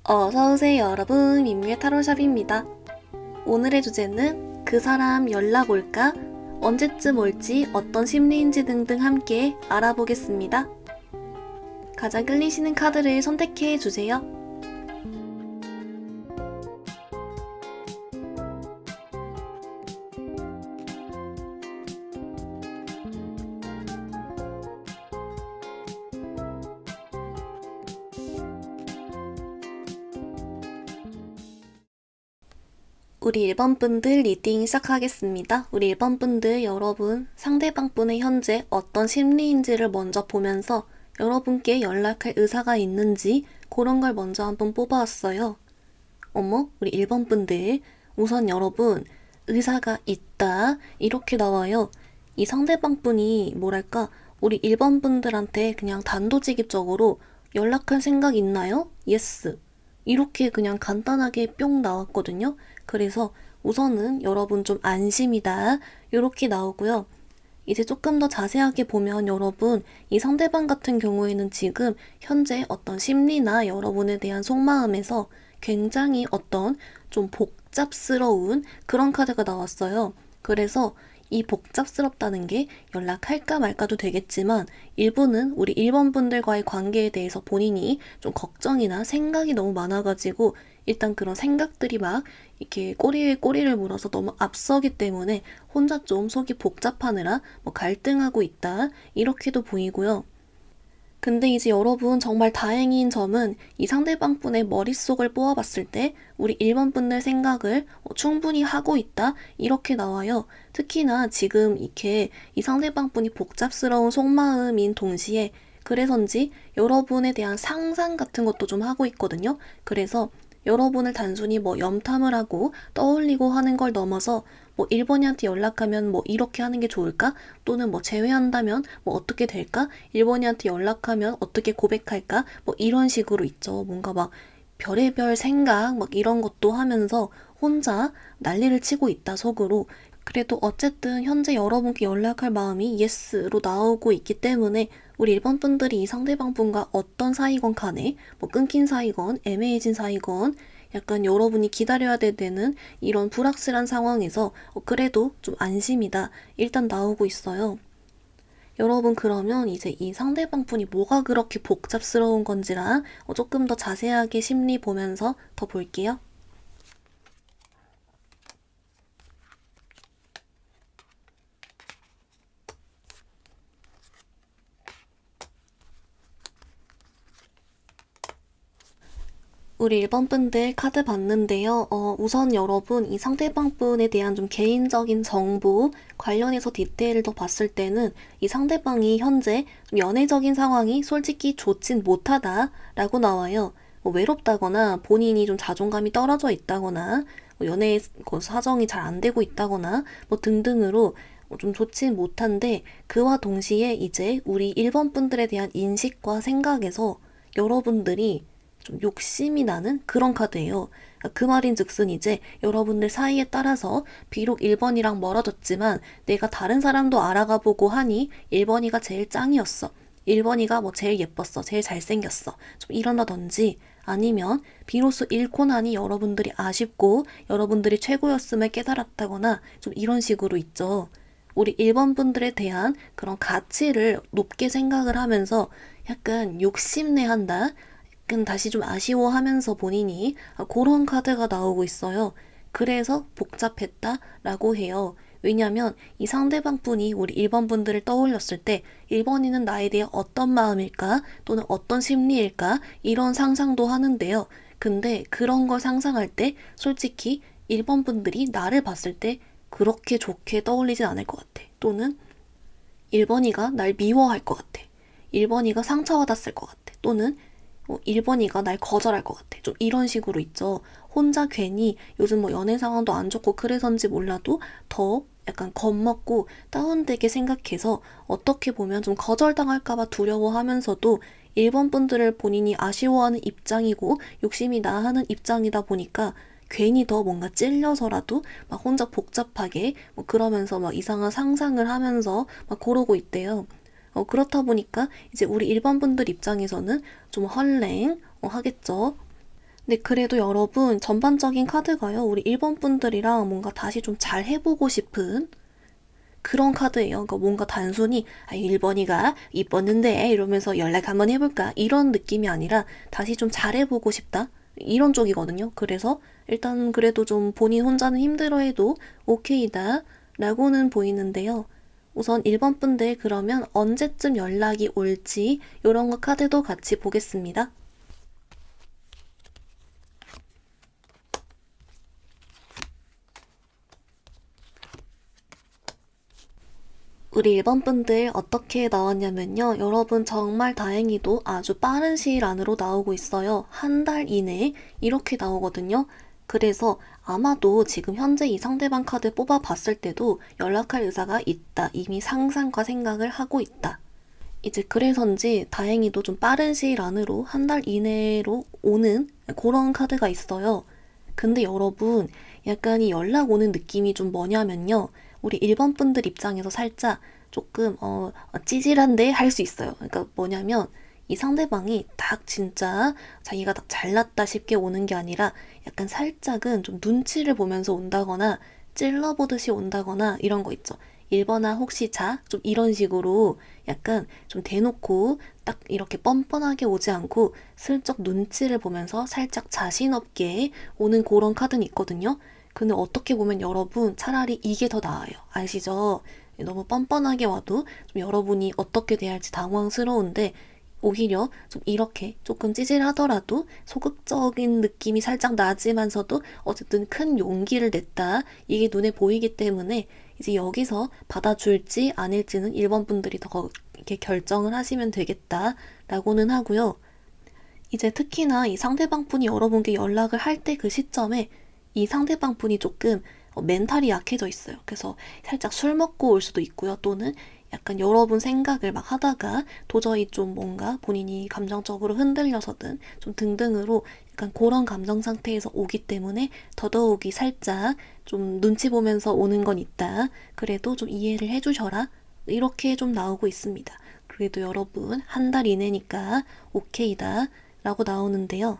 어서오세요 여러분, 민미의 타로샵입니다. 오늘의 주제는 그 사람 연락 올까? 언제쯤 올지, 어떤 심리인지 등등 함께 알아보겠습니다. 가장 끌리시는 카드를 선택해 주세요. 우리 1번 분들 리딩 시작하겠습니다. 우리 1번 분들 여러분, 상대방 분의 현재 어떤 심리인지를 먼저 보면서 여러분께 연락할 의사가 있는지 그런 걸 먼저 한번 뽑아왔어요. 어머, 우리 1번 분들, 우선 여러분, 의사가 있다 이렇게 나와요. 이 상대방 분이 뭐랄까, 우리 1번 분들한테 그냥 단도직입적으로 연락할 생각 있나요? 예스. 이렇게 그냥 간단하게 뿅 나왔거든요. 그래서 우선은 여러분 좀 안심이다 이렇게 나오고요. 이제 조금 더 자세하게 보면 여러분, 이 상대방 같은 경우에는 지금 현재 어떤 심리나 여러분에 대한 속마음에서 굉장히 어떤 좀 복잡스러운 그런 카드가 나왔어요. 그래서 이 복잡스럽다는 게 연락할까 말까도 되겠지만 일부는 우리 1번 분들과의 관계에 대해서 본인이 좀 걱정이나 생각이 너무 많아가지고 일단 그런 생각들이 막 이렇게 꼬리에 꼬리를 물어서 너무 앞서기 때문에 혼자 좀 속이 복잡하느라 뭐 갈등하고 있다 이렇게도 보이고요. 근데 이제 여러분 정말 다행인 점은 이 상대방 분의 머릿속을 뽑아봤을 때 우리 1번 분들 생각을 충분히 하고 있다 이렇게 나와요. 특히나 지금 이렇게 이 상대방 분이 복잡스러운 속마음인 동시에 그래서인지 여러분에 대한 상상 같은 것도 좀 하고 있거든요. 그래서 여러분을 단순히 뭐 염탐을 하고 떠올리고 하는 걸 넘어서 뭐 1번이한테 연락하면 뭐 이렇게 하는 게 좋을까? 또는 뭐 제외한다면 뭐 어떻게 될까? 1번이한테 연락하면 어떻게 고백할까? 뭐 이런 식으로 있죠. 뭔가 막 별의별 생각 막 이런 것도 하면서 혼자 난리를 치고 있다 속으로. 그래도 어쨌든 현재 여러분께 연락할 마음이 예스로 나오고 있기 때문에 우리 1번 분들이 이 상대방 분과 어떤 사이건 간에 뭐 끊긴 사이건 애매해진 사이건 약간 여러분이 기다려야 되는 이런 불확실한 상황에서 그래도 좀 안심이다 일단 나오고 있어요. 여러분 그러면 이제 이 상대방 분이 뭐가 그렇게 복잡스러운 건지랑 조금 더 자세하게 심리 보면서 더 볼게요. 우리 1번 분들 카드 봤는데요. 우선 여러분 이 상대방 분에 대한 좀 개인적인 정보 관련해서 디테일을 더 봤을 때는 이 상대방이 현재 좀 연애적인 상황이 솔직히 좋진 못하다라고 나와요. 뭐 외롭다거나 본인이 좀 자존감이 떨어져 있다거나 뭐 연애 사정이 잘 안 되고 있다거나 뭐 등등으로 좀 좋진 못한데 그와 동시에 이제 우리 1번 분들에 대한 인식과 생각에서 여러분들이 좀 욕심이 나는 그런 카드예요. 그 말인즉슨 이제 여러분들 사이에 따라서 비록 1번이랑 멀어졌지만 내가 다른 사람도 알아가보고 하니 1번이가 제일 짱이었어. 1번이가 뭐 제일 예뻤어. 제일 잘생겼어. 좀 이런다든지 아니면 비로소 잃고 나니 여러분들이 아쉽고 여러분들이 최고였음을 깨달았다거나 좀 이런 식으로 있죠. 우리 1번 분들에 대한 그런 가치를 높게 생각을 하면서 약간 욕심내 한다? 다시 좀 아쉬워하면서 본인이 그런 카드가 나오고 있어요. 그래서 복잡했다라고 해요. 왜냐면 이 상대방 분이 우리 1번 분들을 떠올렸을 때 1번이는 나에 대해 어떤 마음일까? 또는 어떤 심리일까? 이런 상상도 하는데요. 근데 그런 걸 상상할 때 솔직히 1번 분들이 나를 봤을 때 그렇게 좋게 떠올리진 않을 것 같아. 또는 1번이가 날 미워할 것 같아. 1번이가 상처받았을 것 같아. 또는 1번이가 날 거절할 것 같아. 좀 이런 식으로 있죠. 혼자 괜히 요즘 뭐 연애 상황도 안 좋고 그래서인지 몰라도 더 약간 겁먹고 다운되게 생각해서 어떻게 보면 좀 거절당할까봐 두려워하면서도 1번 분들을 본인이 아쉬워하는 입장이고 욕심이 나 하는 입장이다 보니까 괜히 더 뭔가 찔려서라도 막 혼자 복잡하게 뭐 그러면서 막 이상한 상상을 하면서 막 그러고 있대요. 그렇다 보니까 이제 우리 1번 분들 입장에서는 좀 헐랭 하겠죠. 근데 그래도 여러분 전반적인 카드가요. 우리 1번 분들이랑 뭔가 다시 좀 잘 해보고 싶은 그런 카드예요. 그러니까 뭔가 단순히 1번이가 이뻤는데 이러면서 연락 한번 해볼까 이런 느낌이 아니라 다시 좀 잘해보고 싶다 이런 쪽이거든요. 그래서 일단 그래도 좀 본인 혼자는 힘들어해도 오케이다 라고는 보이는데요. 우선 1번 분들 그러면 언제쯤 연락이 올지 이런 거 카드도 같이 보겠습니다. 우리 1번 분들 어떻게 나왔냐면요. 여러분 정말 다행히도 아주 빠른 시일 안으로 나오고 있어요. 한 달 이내에 이렇게 나오거든요. 그래서 아마도 지금 현재 이 상대방 카드 뽑아봤을 때도 연락할 의사가 있다. 이미 상상과 생각을 하고 있다. 이제 그래서인지 다행히도 좀 빠른 시일 안으로 한 달 이내로 오는 그런 카드가 있어요. 근데 여러분, 약간 이 연락 오는 느낌이 좀 뭐냐면요. 우리 1번 분들 입장에서 살짝 조금, 찌질한데 할 수 있어요. 그러니까 뭐냐면, 이 상대방이 딱 진짜 자기가 딱 잘났다 싶게 오는 게 아니라 약간 살짝은 좀 눈치를 보면서 온다거나 찔러보듯이 온다거나 이런 거 있죠. 1번아 혹시 자? 좀 이런 식으로 약간 좀 대놓고 딱 이렇게 뻔뻔하게 오지 않고 슬쩍 눈치를 보면서 살짝 자신 없게 오는 그런 카드는 있거든요. 근데 어떻게 보면 여러분 차라리 이게 더 나아요. 아시죠? 너무 뻔뻔하게 와도 좀 여러분이 어떻게 대할지 당황스러운데 오히려 좀 이렇게 조금 찌질하더라도 소극적인 느낌이 살짝 나지만서도 어쨌든 큰 용기를 냈다. 이게 눈에 보이기 때문에 이제 여기서 받아줄지 아닐지는 1번 분들이 더 이렇게 결정을 하시면 되겠다라고는 하고요. 이제 특히나 이 상대방 분이 여러분께 연락을 할 때 그 시점에 이 상대방 분이 조금 멘탈이 약해져 있어요. 그래서 살짝 술 먹고 올 수도 있고요. 또는 약간 여러분 생각을 막 하다가 도저히 좀 뭔가 본인이 감정적으로 흔들려서든 좀 등등으로 약간 그런 감정 상태에서 오기 때문에 더더욱이 살짝 좀 눈치 보면서 오는 건 있다. 그래도 좀 이해를 해주셔라. 이렇게 좀 나오고 있습니다. 그래도 여러분 한 달 이내니까 오케이다. 라고 나오는데요.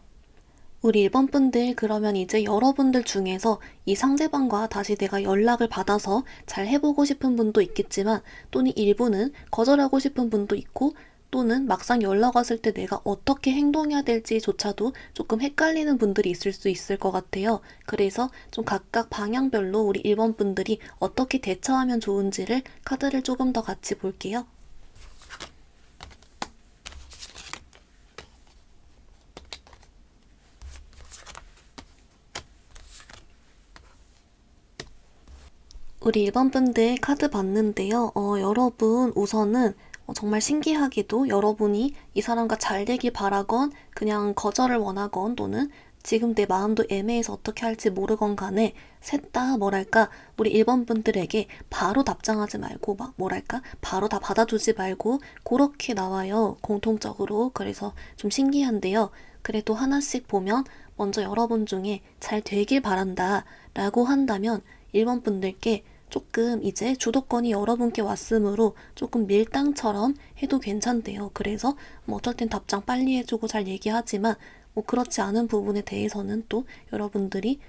우리 1번 분들 그러면 이제 여러분들 중에서 이 상대방과 다시 내가 연락을 받아서 잘 해보고 싶은 분도 있겠지만 또는 일부는 거절하고 싶은 분도 있고 또는 막상 연락 왔을 때 내가 어떻게 행동해야 될지조차도 조금 헷갈리는 분들이 있을 수 있을 것 같아요. 그래서 좀 각각 방향별로 우리 1번 분들이 어떻게 대처하면 좋은지를 카드를 조금 더 같이 볼게요. 우리 1번 분들 카드 봤는데요. 여러분 우선은 정말 신기하게도 여러분이 이 사람과 잘 되길 바라건 그냥 거절을 원하건 또는 지금 내 마음도 애매해서 어떻게 할지 모르건 간에 셋 다 뭐랄까 우리 1번 분들에게 바로 답장하지 말고 막 뭐랄까 바로 다 받아주지 말고 그렇게 나와요. 공통적으로. 그래서 좀 신기한데요. 그래도 하나씩 보면 먼저 여러분 중에 잘 되길 바란다 라고 한다면 1번 분들께 조금 이제 주도권이 여러분께 왔으므로 조금 밀당처럼 해도 괜찮대요. 그래서 뭐 어쩔 땐 답장 빨리 해주고 잘 얘기하지만 뭐 그렇지 않은 부분에 대해서는 또 여러분들이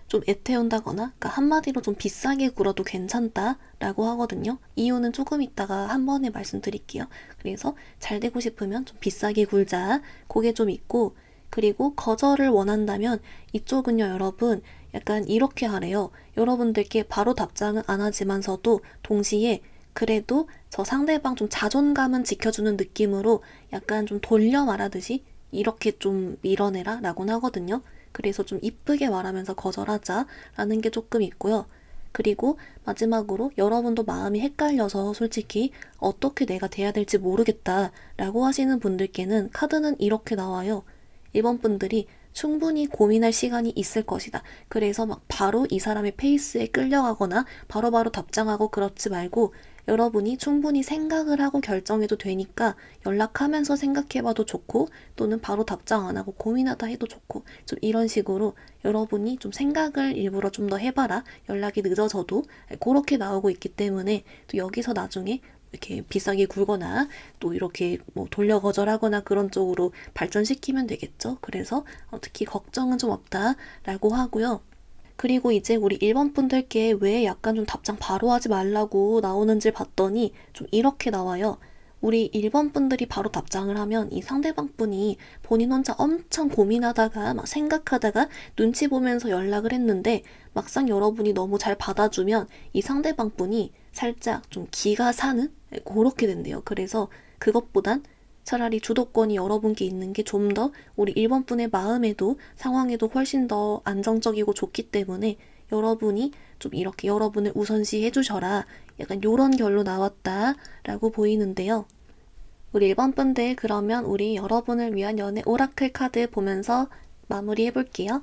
좀 애태운다거나 그러니까 한마디로 좀 비싸게 굴어도 괜찮다라고 하거든요. 이유는 조금 이따가 한 번에 말씀드릴게요. 그래서 잘 되고 싶으면 좀 비싸게 굴자. 그게 좀 있고 그리고 거절을 원한다면 이쪽은요, 여러분, 약간 이렇게 하래요. 여러분들께 바로 답장은 안 하지만서도 동시에 그래도 저 상대방 좀 자존감은 지켜주는 느낌으로 약간 좀 돌려 말하듯이 이렇게 좀 밀어내라 라고는 하거든요. 그래서 좀 이쁘게 말하면서 거절하자 라는 게 조금 있고요. 그리고 마지막으로 여러분도 마음이 헷갈려서 솔직히 어떻게 내가 돼야 될지 모르겠다 라고 하시는 분들께는 카드는 이렇게 나와요. 1번 분들이 충분히 고민할 시간이 있을 것이다. 그래서 막 바로 이 사람의 페이스에 끌려가거나 바로바로 답장하고 그렇지 말고 여러분이 충분히 생각을 하고 결정해도 되니까 연락하면서 생각해봐도 좋고 또는 바로 답장 안 하고 고민하다 해도 좋고 좀 이런 식으로 여러분이 좀 생각을 일부러 좀 더 해봐라. 연락이 늦어져도 그렇게 나오고 있기 때문에 또 여기서 나중에 이렇게 비싸게 굴거나 또 이렇게 뭐 돌려거절하거나 그런 쪽으로 발전시키면 되겠죠. 그래서 특히 걱정은 좀 없다라고 하고요. 그리고 이제 우리 1번 분들께 왜 약간 좀 답장 바로 하지 말라고 나오는지 봤더니 좀 이렇게 나와요. 우리 1번 분들이 바로 답장을 하면 이 상대방 분이 본인 혼자 엄청 고민하다가 막 생각하다가 눈치 보면서 연락을 했는데 막상 여러분이 너무 잘 받아주면 이 상대방 분이 살짝 좀 기가 사는 그렇게 된대요. 그래서 그것보단 차라리 주도권이 여러분께 있는 게 좀 더 우리 1번 분의 마음에도 상황에도 훨씬 더 안정적이고 좋기 때문에 여러분이 좀 이렇게 여러분을 우선시 해주셔라. 약간 요런 결로 나왔다라고 보이는데요. 우리 1번 분들 그러면 우리 여러분을 위한 연애 오라클 카드 보면서 마무리 해볼게요.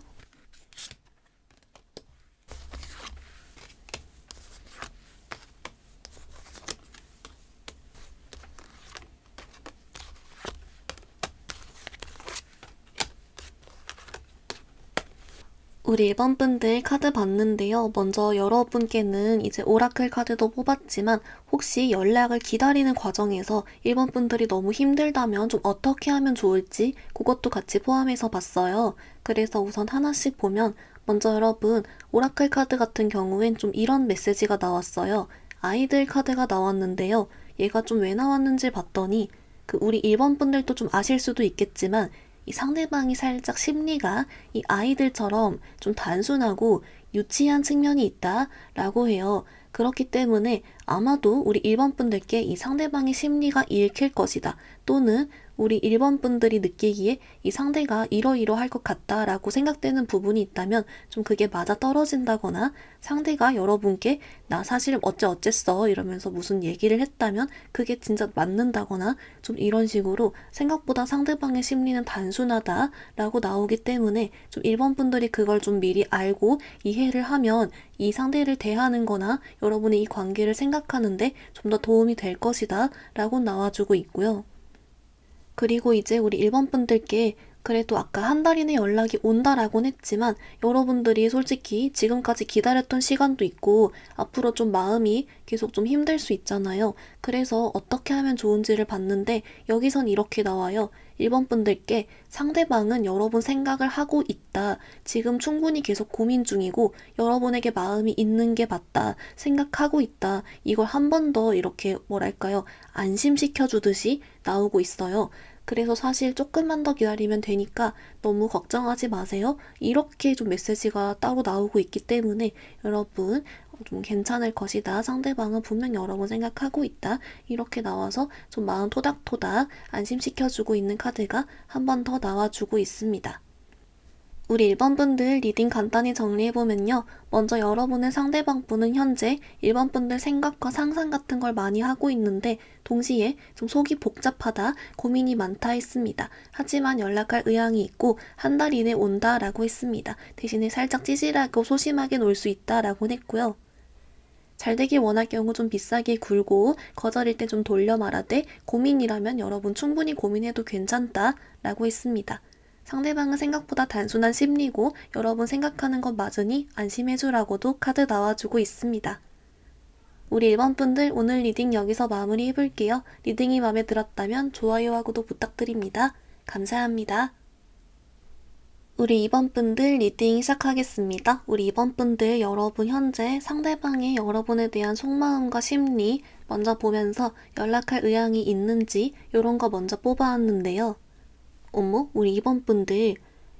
우리 1번 분들 카드 봤는데요. 먼저 여러분께는 이제 오라클 카드도 뽑았지만 혹시 연락을 기다리는 과정에서 1번 분들이 너무 힘들다면 좀 어떻게 하면 좋을지 그것도 같이 포함해서 봤어요. 그래서 우선 하나씩 보면 먼저 여러분 오라클 카드 같은 경우엔 좀 이런 메시지가 나왔어요. 아이들 카드가 나왔는데요. 얘가 좀 왜 나왔는지 봤더니 우리 1번 분들도 좀 아실 수도 있겠지만 이 상대방이 살짝 심리가 이 아이들처럼 좀 단순하고 유치한 측면이 있다라고 해요. 그렇기 때문에 아마도 우리 1번 분들께 이 상대방의 심리가 읽힐 것이다. 또는 우리 1번 분들이 느끼기에 이 상대가 이러이러할 것 같다라고 생각되는 부분이 있다면 좀 그게 맞아 떨어진다거나 상대가 여러분께 나 사실 어째어쨌어 이러면서 무슨 얘기를 했다면 그게 진짜 맞는다거나 좀 이런 식으로 생각보다 상대방의 심리는 단순하다라고 나오기 때문에 좀 1번 분들이 그걸 좀 미리 알고 이해를 하면 이 상대를 대하는 거나 여러분의 이 관계를 생각하는데 좀 더 도움이 될 것이다 라고 나와주고 있고요. 그리고 이제 우리 1번 분들께 그래도 아까 한 달 이내 연락이 온다라고는 했지만 여러분들이 솔직히 지금까지 기다렸던 시간도 있고 앞으로 좀 마음이 계속 좀 힘들 수 있잖아요. 그래서 어떻게 하면 좋은지를 봤는데 여기선 이렇게 나와요. 1번 분들께 상대방은 여러분 생각을 하고 있다. 지금 충분히 계속 고민 중이고 여러분에게 마음이 있는 게 맞다. 생각하고 있다. 이걸 한 번 더 이렇게 뭐랄까요. 안심시켜 주듯이 나오고 있어요. 그래서 사실 조금만 더 기다리면 되니까 너무 걱정하지 마세요. 이렇게 좀 메시지가 따로 나오고 있기 때문에 여러분 좀 괜찮을 것이다. 상대방은 분명 여러분 생각하고 있다. 이렇게 나와서 좀 마음 토닥토닥 안심시켜주고 있는 카드가 한 번 더 나와주고 있습니다. 우리 1번 분들 리딩 간단히 정리해보면요. 먼저 여러분의 상대방 분은 현재 1번 분들 생각과 상상 같은 걸 많이 하고 있는데 동시에 좀 속이 복잡하다, 고민이 많다 했습니다. 하지만 연락할 의향이 있고 한 달 이내 온다라고 했습니다. 대신에 살짝 찌질하고 소심하게 놀 수 있다라고 했고요. 잘 되길 원할 경우 좀 비싸게 굴고 거절일 때 좀 돌려 말하되 고민이라면 여러분 충분히 고민해도 괜찮다라고 했습니다. 상대방은 생각보다 단순한 심리고 여러분 생각하는 것 맞으니 안심해주라고도 카드 나와주고 있습니다. 우리 1번 분들 오늘 리딩 여기서 마무리 해볼게요. 리딩이 마음에 들었다면 좋아요와 구독 부탁드립니다. 감사합니다. 우리 2번 분들 리딩 시작하겠습니다. 우리 2번 분들 여러분 현재 상대방의 여러분에 대한 속마음과 심리 먼저 보면서 연락할 의향이 있는지 이런 거 먼저 뽑아왔는데요. 어머, 우리 2번 분들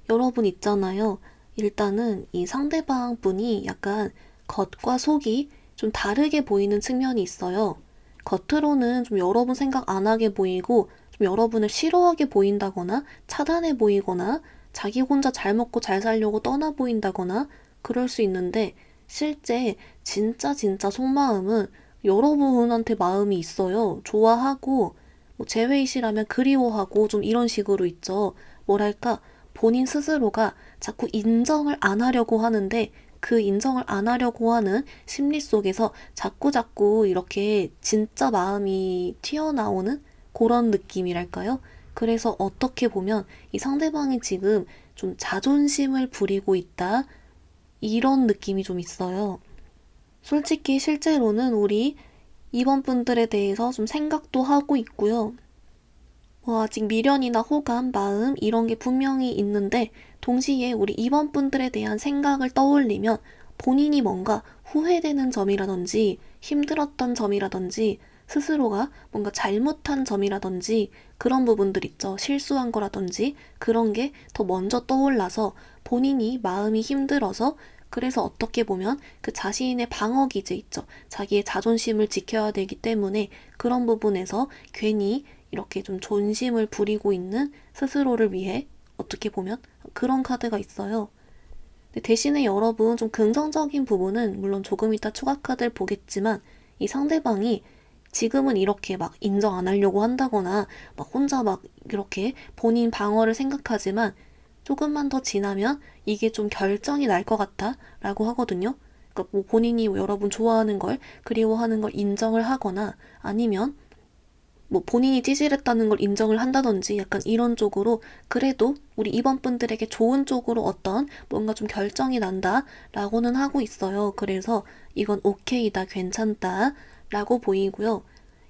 여러분 있잖아요. 일단은 이 상대방 분이 약간 겉과 속이 좀 다르게 보이는 측면이 있어요. 겉으로는 좀 여러분 생각 안 하게 보이고 좀 여러분을 싫어하게 보인다거나 차단해 보이거나 자기 혼자 잘 먹고 잘 살려고 떠나 보인다거나 그럴 수 있는데 실제 진짜 속마음은 여러분한테 마음이 있어요. 좋아하고 뭐 제외이시라면 그리워하고 좀 이런 식으로 있죠. 뭐랄까 본인 스스로가 자꾸 인정을 안 하려고 하는데 그 인정을 안 하려고 하는 심리 속에서 자꾸 이렇게 진짜 마음이 튀어나오는 그런 느낌이랄까요? 그래서 어떻게 보면 이 상대방이 지금 좀 자존심을 부리고 있다. 이런 느낌이 좀 있어요. 솔직히 실제로는 우리 2번 분들에 대해서 좀 생각도 하고 있고요. 뭐 아직 미련이나 호감, 마음 이런 게 분명히 있는데 동시에 우리 2번 분들에 대한 생각을 떠올리면 본인이 뭔가 후회되는 점이라든지 힘들었던 점이라든지 스스로가 뭔가 잘못한 점이라든지 그런 부분들 있죠. 실수한 거라든지 그런 게 더 먼저 떠올라서 본인이 마음이 힘들어서 그래서 어떻게 보면 그 자신의 방어 기제 있죠. 자기의 자존심을 지켜야 되기 때문에 그런 부분에서 괜히 이렇게 좀 존심을 부리고 있는 스스로를 위해 어떻게 보면 그런 카드가 있어요. 근데 대신에 여러분 좀 긍정적인 부분은 물론 조금 이따 추가 카드를 보겠지만 이 상대방이 지금은 이렇게 막 인정 안 하려고 한다거나 막 혼자 막 이렇게 본인 방어를 생각하지만 조금만 더 지나면 이게 좀 결정이 날 것 같다 라고 하거든요. 그러니까 뭐 본인이 여러분 좋아하는 걸 그리워하는 걸 인정을 하거나 아니면 뭐 본인이 찌질했다는 걸 인정을 한다든지 약간 이런 쪽으로 그래도 우리 2번 분들에게 좋은 쪽으로 어떤 뭔가 좀 결정이 난다 라고는 하고 있어요. 그래서 이건 오케이다, 괜찮다 라고 보이고요.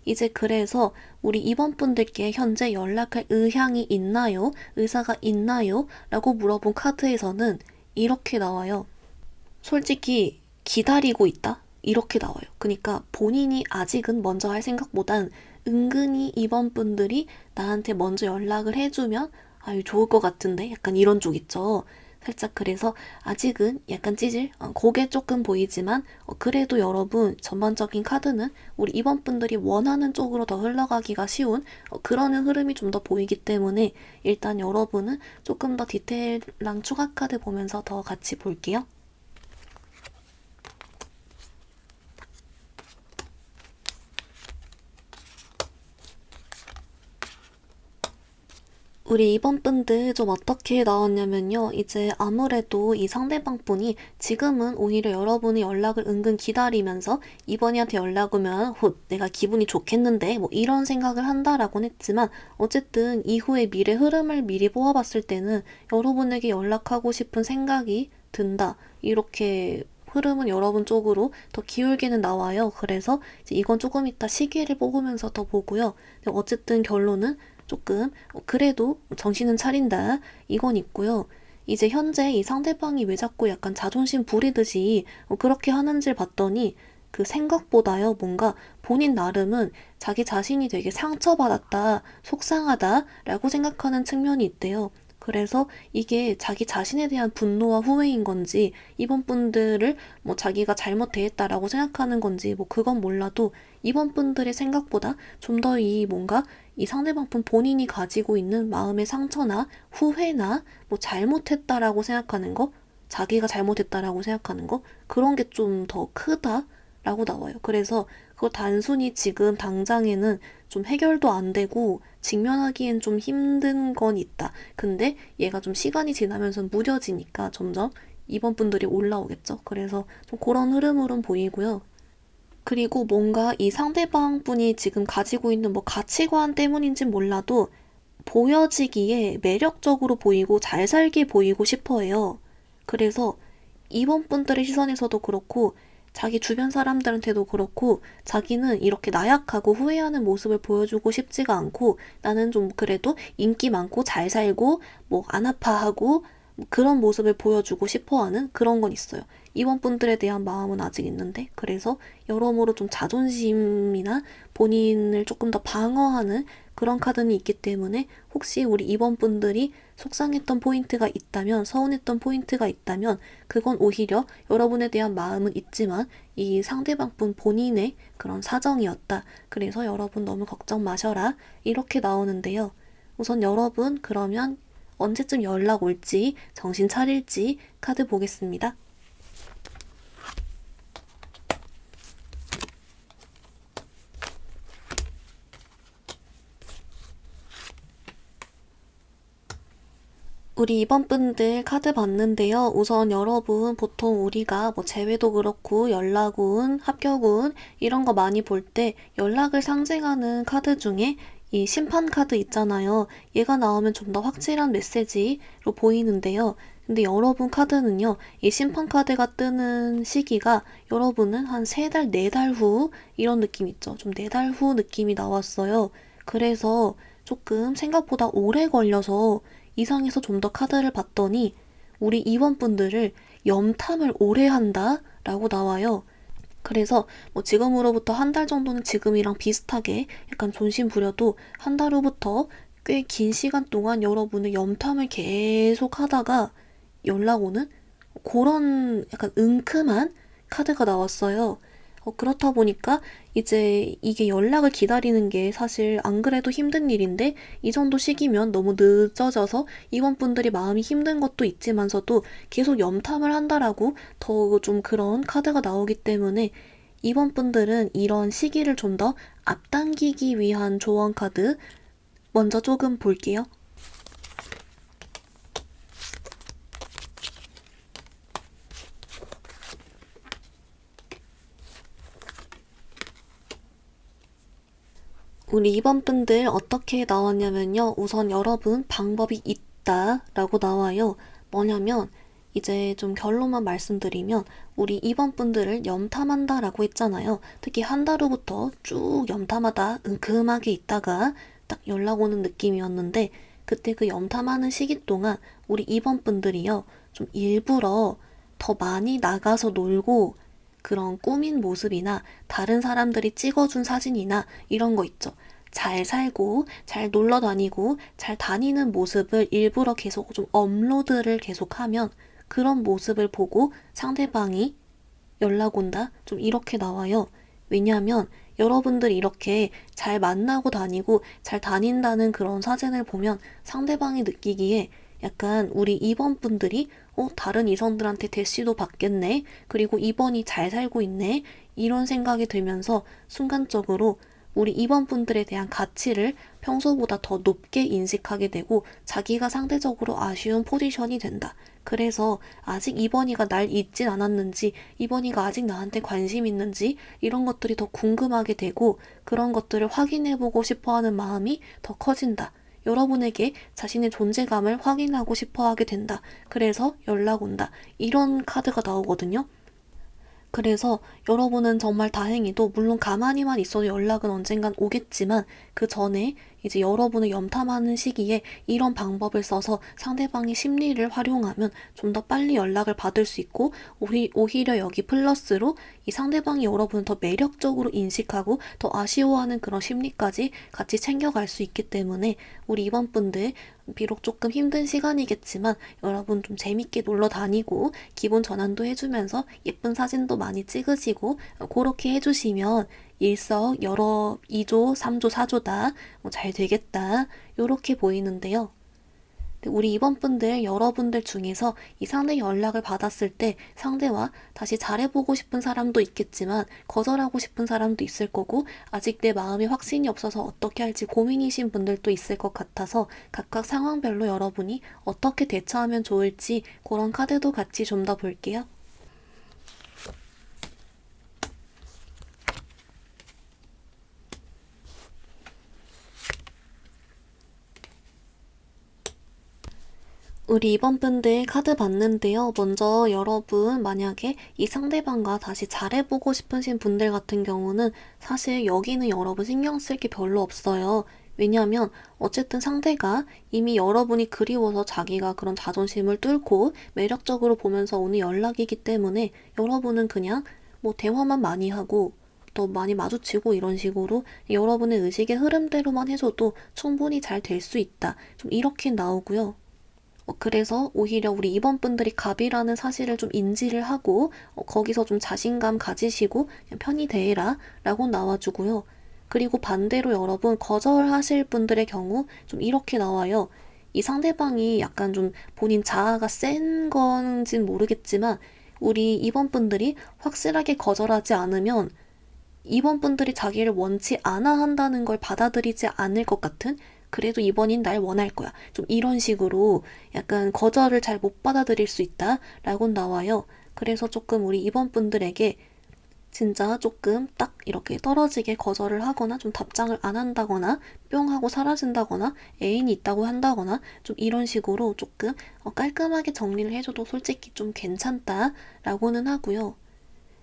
이제 그래서 우리 2번 분들께 현재 연락할 의향이 있나요? 의사가 있나요? 라고 물어본 카드에서는 이렇게 나와요. 솔직히 기다리고 있다? 이렇게 나와요. 그러니까 본인이 아직은 먼저 할 생각보단 은근히 이번 분들이 나한테 먼저 연락을 해주면 아유 좋을 것 같은데 약간 이런 쪽 있죠. 살짝 그래서 아직은 약간 찌질? 그게 조금 보이지만 그래도 여러분 전반적인 카드는 우리 이번 분들이 원하는 쪽으로 더 흘러가기가 쉬운 그런 흐름이 좀 더 보이기 때문에 일단 여러분은 조금 더 디테일한 추가 카드 보면서 더 같이 볼게요. 우리 이번 분들 좀 어떻게 나왔냐면요. 이제 아무래도 이 상대방 분이 지금은 오히려 여러분의 연락을 은근 기다리면서 이번이한테 연락 오면 훗 내가 기분이 좋겠는데 뭐 이런 생각을 한다라고는 했지만 어쨌든 이후의 미래 흐름을 미리 보아봤을 때는 여러분에게 연락하고 싶은 생각이 든다. 이렇게 흐름은 여러분 쪽으로 더 기울게는 나와요. 그래서 이제 이건 조금 이따 시기를 뽑으면서 더 보고요. 어쨌든 결론은 조금 그래도 정신은 차린다 이건 있고요. 이제 현재 이 상대방이 왜 자꾸 약간 자존심 부리듯이 그렇게 하는지를 봤더니 그 생각보다요 뭔가 본인 나름은 자기 자신이 되게 상처받았다 속상하다라고 생각하는 측면이 있대요. 그래서 이게 자기 자신에 대한 분노와 후회인 건지 이번 분들을 뭐 자기가 잘못 대했다라고 생각하는 건지 뭐 그건 몰라도 이번 분들의 생각보다 좀 더 이 뭔가 이 상대방 분 본인이 가지고 있는 마음의 상처나 후회나 뭐 잘못했다라고 생각하는 거, 자기가 잘못했다라고 생각하는 거 그런 게 좀 더 크다라고 나와요. 그래서 그거 단순히 지금 당장에는 좀 해결도 안 되고 직면하기엔 좀 힘든 건 있다. 근데 얘가 좀 시간이 지나면서 무뎌지니까 점점 이번 분들이 올라오겠죠. 그래서 좀 그런 흐름으로는 보이고요. 그리고 뭔가 이 상대방 분이 지금 가지고 있는 뭐 가치관 때문인진 몰라도 보여지기에 매력적으로 보이고 잘 살게 보이고 싶어 해요. 그래서 이번 분들의 시선에서도 그렇고 자기 주변 사람들한테도 그렇고 자기는 이렇게 나약하고 후회하는 모습을 보여주고 싶지가 않고 나는 좀 그래도 인기 많고 잘 살고 뭐 안 아파하고 그런 모습을 보여주고 싶어하는 그런 건 있어요. 이번 분들에 대한 마음은 아직 있는데 그래서 여러모로 좀 자존심이나 본인을 조금 더 방어하는 그런 카드는 있기 때문에 혹시 우리 이번 분들이 속상했던 포인트가 있다면 서운했던 포인트가 있다면 그건 오히려 여러분에 대한 마음은 있지만 이 상대방 분 본인의 그런 사정이었다. 그래서 여러분 너무 걱정 마셔라. 이렇게 나오는데요. 우선 여러분 그러면 언제쯤 연락 올지 정신 차릴지 카드 보겠습니다. 우리 이번 분들 카드 봤는데요. 우선 여러분 보통 우리가 뭐 재회도 그렇고 연락운, 합격운 이런 거 많이 볼 때 연락을 상징하는 카드 중에 이 심판 카드 있잖아요. 얘가 나오면 좀 더 확실한 메시지로 보이는데요. 근데 여러분 카드는요, 이 심판 카드가 뜨는 시기가 여러분은 한 3달, 4달 후 이런 느낌 있죠. 좀 4달 후 느낌이 나왔어요. 그래서 조금 생각보다 오래 걸려서 이상해서 좀 더 카드를 봤더니 우리 2번 분들을 염탐을 오래 한다 라고 나와요. 그래서 뭐 지금으로부터 한 달 정도는 지금이랑 비슷하게 약간 존심 부려도 한 달 후부터 꽤 긴 시간 동안 여러분의 염탐을 계속 하다가 연락 오는 그런 약간 은큼한 카드가 나왔어요. 그렇다 보니까 이제 이게 연락을 기다리는 게 사실 안 그래도 힘든 일인데 이 정도 시기면 너무 늦어져서 이번 분들이 마음이 힘든 것도 있지만서도 계속 염탐을 한다라고 더 좀 그런 카드가 나오기 때문에 이번 분들은 이런 시기를 좀 더 앞당기기 위한 조언 카드 먼저 조금 볼게요. 우리 2번 분들 어떻게 나왔냐면요. 우선 여러분 방법이 있다 라고 나와요. 뭐냐면 이제 좀 결론만 말씀드리면 우리 2번 분들을 염탐한다 라고 했잖아요. 특히 한 달 후부터 쭉 염탐하다 은큼하게 있다가 딱 연락 오는 느낌이었는데 그때 그 염탐하는 시기 동안 우리 2번 분들이요. 좀 일부러 더 많이 나가서 놀고 그런 꾸민 모습이나 다른 사람들이 찍어준 사진이나 이런 거 있죠. 잘 살고, 잘 놀러 다니고, 잘 다니는 모습을 일부러 계속 좀 업로드를 계속하면 그런 모습을 보고 상대방이 연락 온다? 좀 이렇게 나와요. 왜냐하면 여러분들이 이렇게 잘 만나고 다니고 잘 다닌다는 그런 사진을 보면 상대방이 느끼기에 약간 우리 2번 분들이 다른 이성들한테 대시도 받겠네. 그리고 2번이 잘 살고 있네. 이런 생각이 들면서 순간적으로 우리 2번 분들에 대한 가치를 평소보다 더 높게 인식하게 되고 자기가 상대적으로 아쉬운 포지션이 된다. 그래서 아직 2번이가 날 잊진 않았는지, 2번이가 아직 나한테 관심 있는지 이런 것들이 더 궁금하게 되고 그런 것들을 확인해보고 싶어하는 마음이 더 커진다. 여러분에게 자신의 존재감을 확인하고 싶어 하게 된다. 그래서 연락 온다. 이런 카드가 나오거든요. 그래서 여러분은 정말 다행히도 물론 가만히만 있어도 연락은 언젠간 오겠지만 그 전에 이제 여러분을 염탐하는 시기에 이런 방법을 써서 상대방의 심리를 활용하면 좀 더 빨리 연락을 받을 수 있고 오히려 여기 플러스로 이 상대방이 여러분을 더 매력적으로 인식하고 더 아쉬워하는 그런 심리까지 같이 챙겨갈 수 있기 때문에 우리 이번 분들 비록 조금 힘든 시간이겠지만 여러분 좀 재밌게 놀러 다니고 기분 전환도 해주면서 예쁜 사진도 많이 찍으시고 그렇게 해주시면 일석여러 2조, 3조, 4조다 잘 되겠다 요렇게 보이는데요. 우리 이번 분들 여러분들 중에서 이 상대 연락을 받았을 때 상대와 다시 잘해보고 싶은 사람도 있겠지만 거절하고 싶은 사람도 있을 거고 아직 내 마음에 확신이 없어서 어떻게 할지 고민이신 분들도 있을 것 같아서 각각 상황별로 여러분이 어떻게 대처하면 좋을지 그런 카드도 같이 좀 더 볼게요. 우리 이번 분들 카드 봤는데요. 먼저 여러분 만약에 이 상대방과 다시 잘해보고 싶으신 분들 같은 경우는 사실 여기는 여러분 신경 쓸 게 별로 없어요. 왜냐하면 어쨌든 상대가 이미 여러분이 그리워서 자기가 그런 자존심을 뚫고 매력적으로 보면서 오는 연락이기 때문에 여러분은 그냥 뭐 대화만 많이 하고 또 많이 마주치고 이런 식으로 여러분의 의식의 흐름대로만 해줘도 충분히 잘 될 수 있다. 좀 이렇게 나오고요. 그래서 오히려 우리 이번 분들이 갑이라는 사실을 좀 인지를 하고 거기서 좀 자신감 가지시고 그냥 편히 대해라 라고 나와주고요. 그리고 반대로 여러분 거절하실 분들의 경우 좀 이렇게 나와요. 이 상대방이 약간 좀 본인 자아가 센 건진 모르겠지만 우리 이번 분들이 확실하게 거절하지 않으면 이번 분들이 자기를 원치 않아 한다는 걸 받아들이지 않을 것 같은 그래도 이번인 날 원할 거야. 좀 이런 식으로 약간 거절을 잘 못 받아들일 수 있다 라고 나와요. 그래서 조금 우리 이번 분들에게 진짜 조금 딱 이렇게 떨어지게 거절을 하거나 좀 답장을 안 한다거나 뿅 하고 사라진다거나 애인이 있다고 한다거나 좀 이런 식으로 조금 깔끔하게 정리를 해줘도 솔직히 좀 괜찮다라고는 하고요.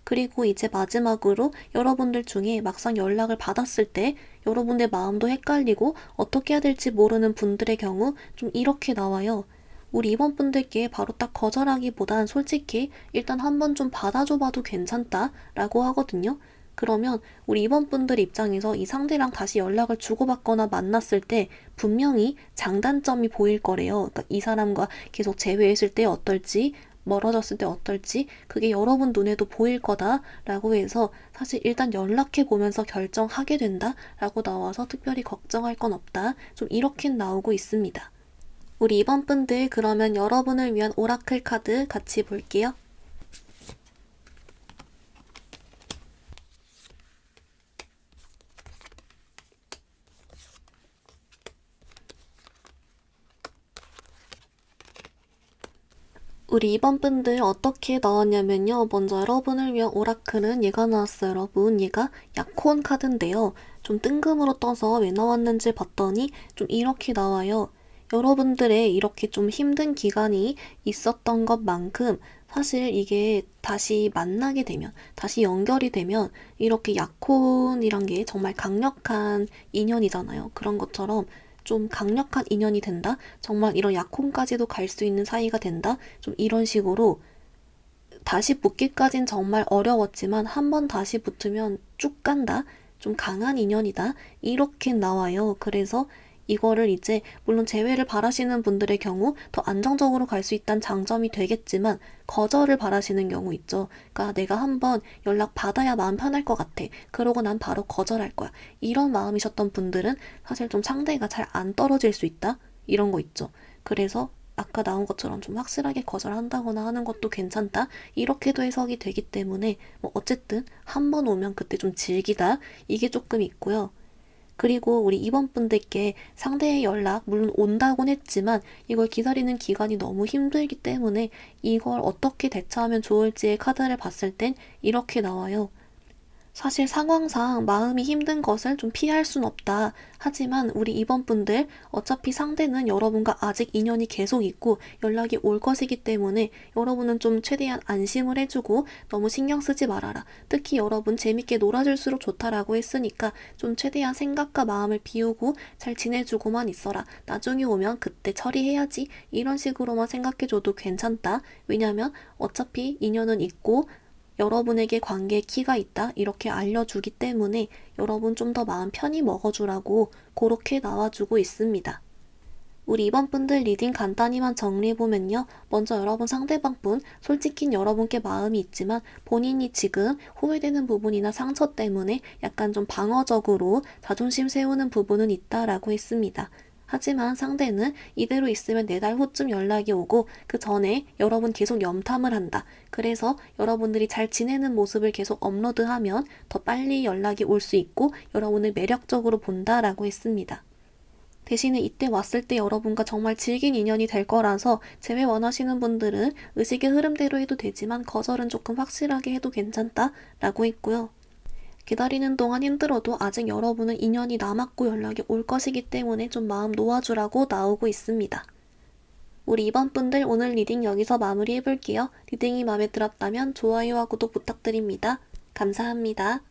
그리고 이제 마지막으로 여러분들 중에 막상 연락을 받았을 때 여러분들 마음도 헷갈리고 어떻게 해야 될지 모르는 분들의 경우 좀 이렇게 나와요. 우리 이번 분들께 바로 딱 거절하기보단 솔직히 일단 한번 좀 받아줘 봐도 괜찮다 라고 하거든요. 그러면 우리 이번 분들 입장에서 이 상대랑 다시 연락을 주고받거나 만났을 때 분명히 장단점이 보일 거래요. 그러니까 이 사람과 계속 재회했을 때 어떨지, 멀어졌을 때 어떨지 그게 여러분 눈에도 보일 거다라고 해서 사실 일단 연락해 보면서 결정하게 된다라고 나와서 특별히 걱정할 건 없다. 좀 이렇게 나오고 있습니다. 우리 이번 분들 그러면 여러분을 위한 오라클 카드 같이 볼게요. 우리 이번 분들 어떻게 나왔냐면요. 먼저 여러분을 위한 오라클은 얘가 나왔어요, 여러분. 얘가 약혼 카드인데요. 좀 뜬금으로 떠서 왜 나왔는지 봤더니 좀 이렇게 나와요. 여러분들의 이렇게 좀 힘든 기간이 있었던 것만큼 사실 이게 다시 만나게 되면, 다시 연결이 되면 이렇게 약혼이란 게 정말 강력한 인연이잖아요. 그런 것처럼 좀 강력한 인연이 된다? 정말 이런 약혼까지도 갈 수 있는 사이가 된다? 좀 이런 식으로 다시 붙기까진 정말 어려웠지만 한 번 다시 붙으면 쭉 간다? 좀 강한 인연이다? 이렇게 나와요. 그래서 이거를 이제 물론 재회를 바라시는 분들의 경우 더 안정적으로 갈 수 있다는 장점이 되겠지만 거절을 바라시는 경우 있죠. 그러니까 내가 한번 연락 받아야 마음 편할 것 같아. 그러고 난 바로 거절할 거야. 이런 마음이셨던 분들은 사실 좀 상대가 잘 안 떨어질 수 있다? 이런 거 있죠. 그래서 아까 나온 것처럼 좀 확실하게 거절한다거나 하는 것도 괜찮다. 이렇게도 해석이 되기 때문에 뭐 어쨌든 한 번 오면 그때 좀 즐기다. 이게 조금 있고요. 그리고 우리 이번 분들께 상대의 연락 물론 온다곤 했지만 이걸 기다리는 기간이 너무 힘들기 때문에 이걸 어떻게 대처하면 좋을지의 카드를 봤을 땐 이렇게 나와요. 사실 상황상 마음이 힘든 것을 좀 피할 순 없다. 하지만 우리 이번 분들 어차피 상대는 여러분과 아직 인연이 계속 있고 연락이 올 것이기 때문에 여러분은 좀 최대한 안심을 해주고 너무 신경 쓰지 말아라. 특히 여러분 재밌게 놀아줄수록 좋다라고 했으니까 좀 최대한 생각과 마음을 비우고 잘 지내주고만 있어라. 나중에 오면 그때 처리해야지. 이런 식으로만 생각해줘도 괜찮다. 왜냐면 어차피 인연은 있고 여러분에게 관계에 키가 있다 이렇게 알려주기 때문에 여러분 좀 더 마음 편히 먹어주라고 그렇게 나와주고 있습니다. 우리 이번 분들 리딩 간단히만 정리해보면요. 먼저 여러분 상대방 분, 솔직히 여러분께 마음이 있지만 본인이 지금 후회되는 부분이나 상처 때문에 약간 좀 방어적으로 자존심 세우는 부분은 있다라고 했습니다. 하지만 상대는 이대로 있으면 4달 후쯤 연락이 오고 그 전에 여러분 계속 염탐을 한다. 그래서 여러분들이 잘 지내는 모습을 계속 업로드하면 더 빨리 연락이 올 수 있고 여러분을 매력적으로 본다라고 했습니다. 대신에 이때 왔을 때 여러분과 정말 질긴 인연이 될 거라서 재회 원하시는 분들은 의식의 흐름대로 해도 되지만 거절은 조금 확실하게 해도 괜찮다라고 했고요. 기다리는 동안 힘들어도 아직 여러분은 인연이 남았고 연락이 올 것이기 때문에 좀 마음 놓아주라고 나오고 있습니다. 우리 이번 분들 오늘 리딩 여기서 마무리해볼게요. 리딩이 마음에 들었다면 좋아요와 구독 부탁드립니다. 감사합니다.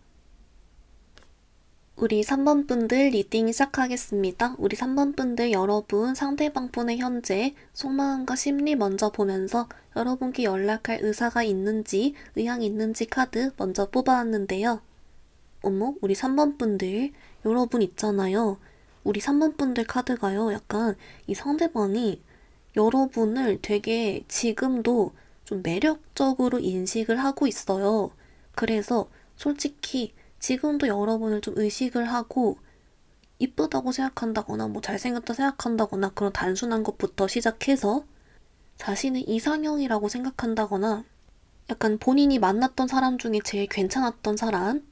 우리 3번 분들 리딩 시작하겠습니다. 우리 3번 분들 여러분 상대방 분의 현재 속마음과 심리 먼저 보면서 여러분께 연락할 의사가 있는지 의향이 있는지 카드 먼저 뽑아왔는데요. 어머, 우리 3번 분들 여러분 있잖아요. 우리 3번 분들 카드가요. 약간 이 상대방이 여러분을 되게 지금도 좀 매력적으로 인식을 하고 있어요. 그래서 솔직히 지금도 여러분을 좀 의식을 하고 이쁘다고 생각한다거나 뭐 잘생겼다 생각한다거나 그런 단순한 것부터 시작해서 자신의 이상형이라고 생각한다거나 약간 본인이 만났던 사람 중에 제일 괜찮았던 사람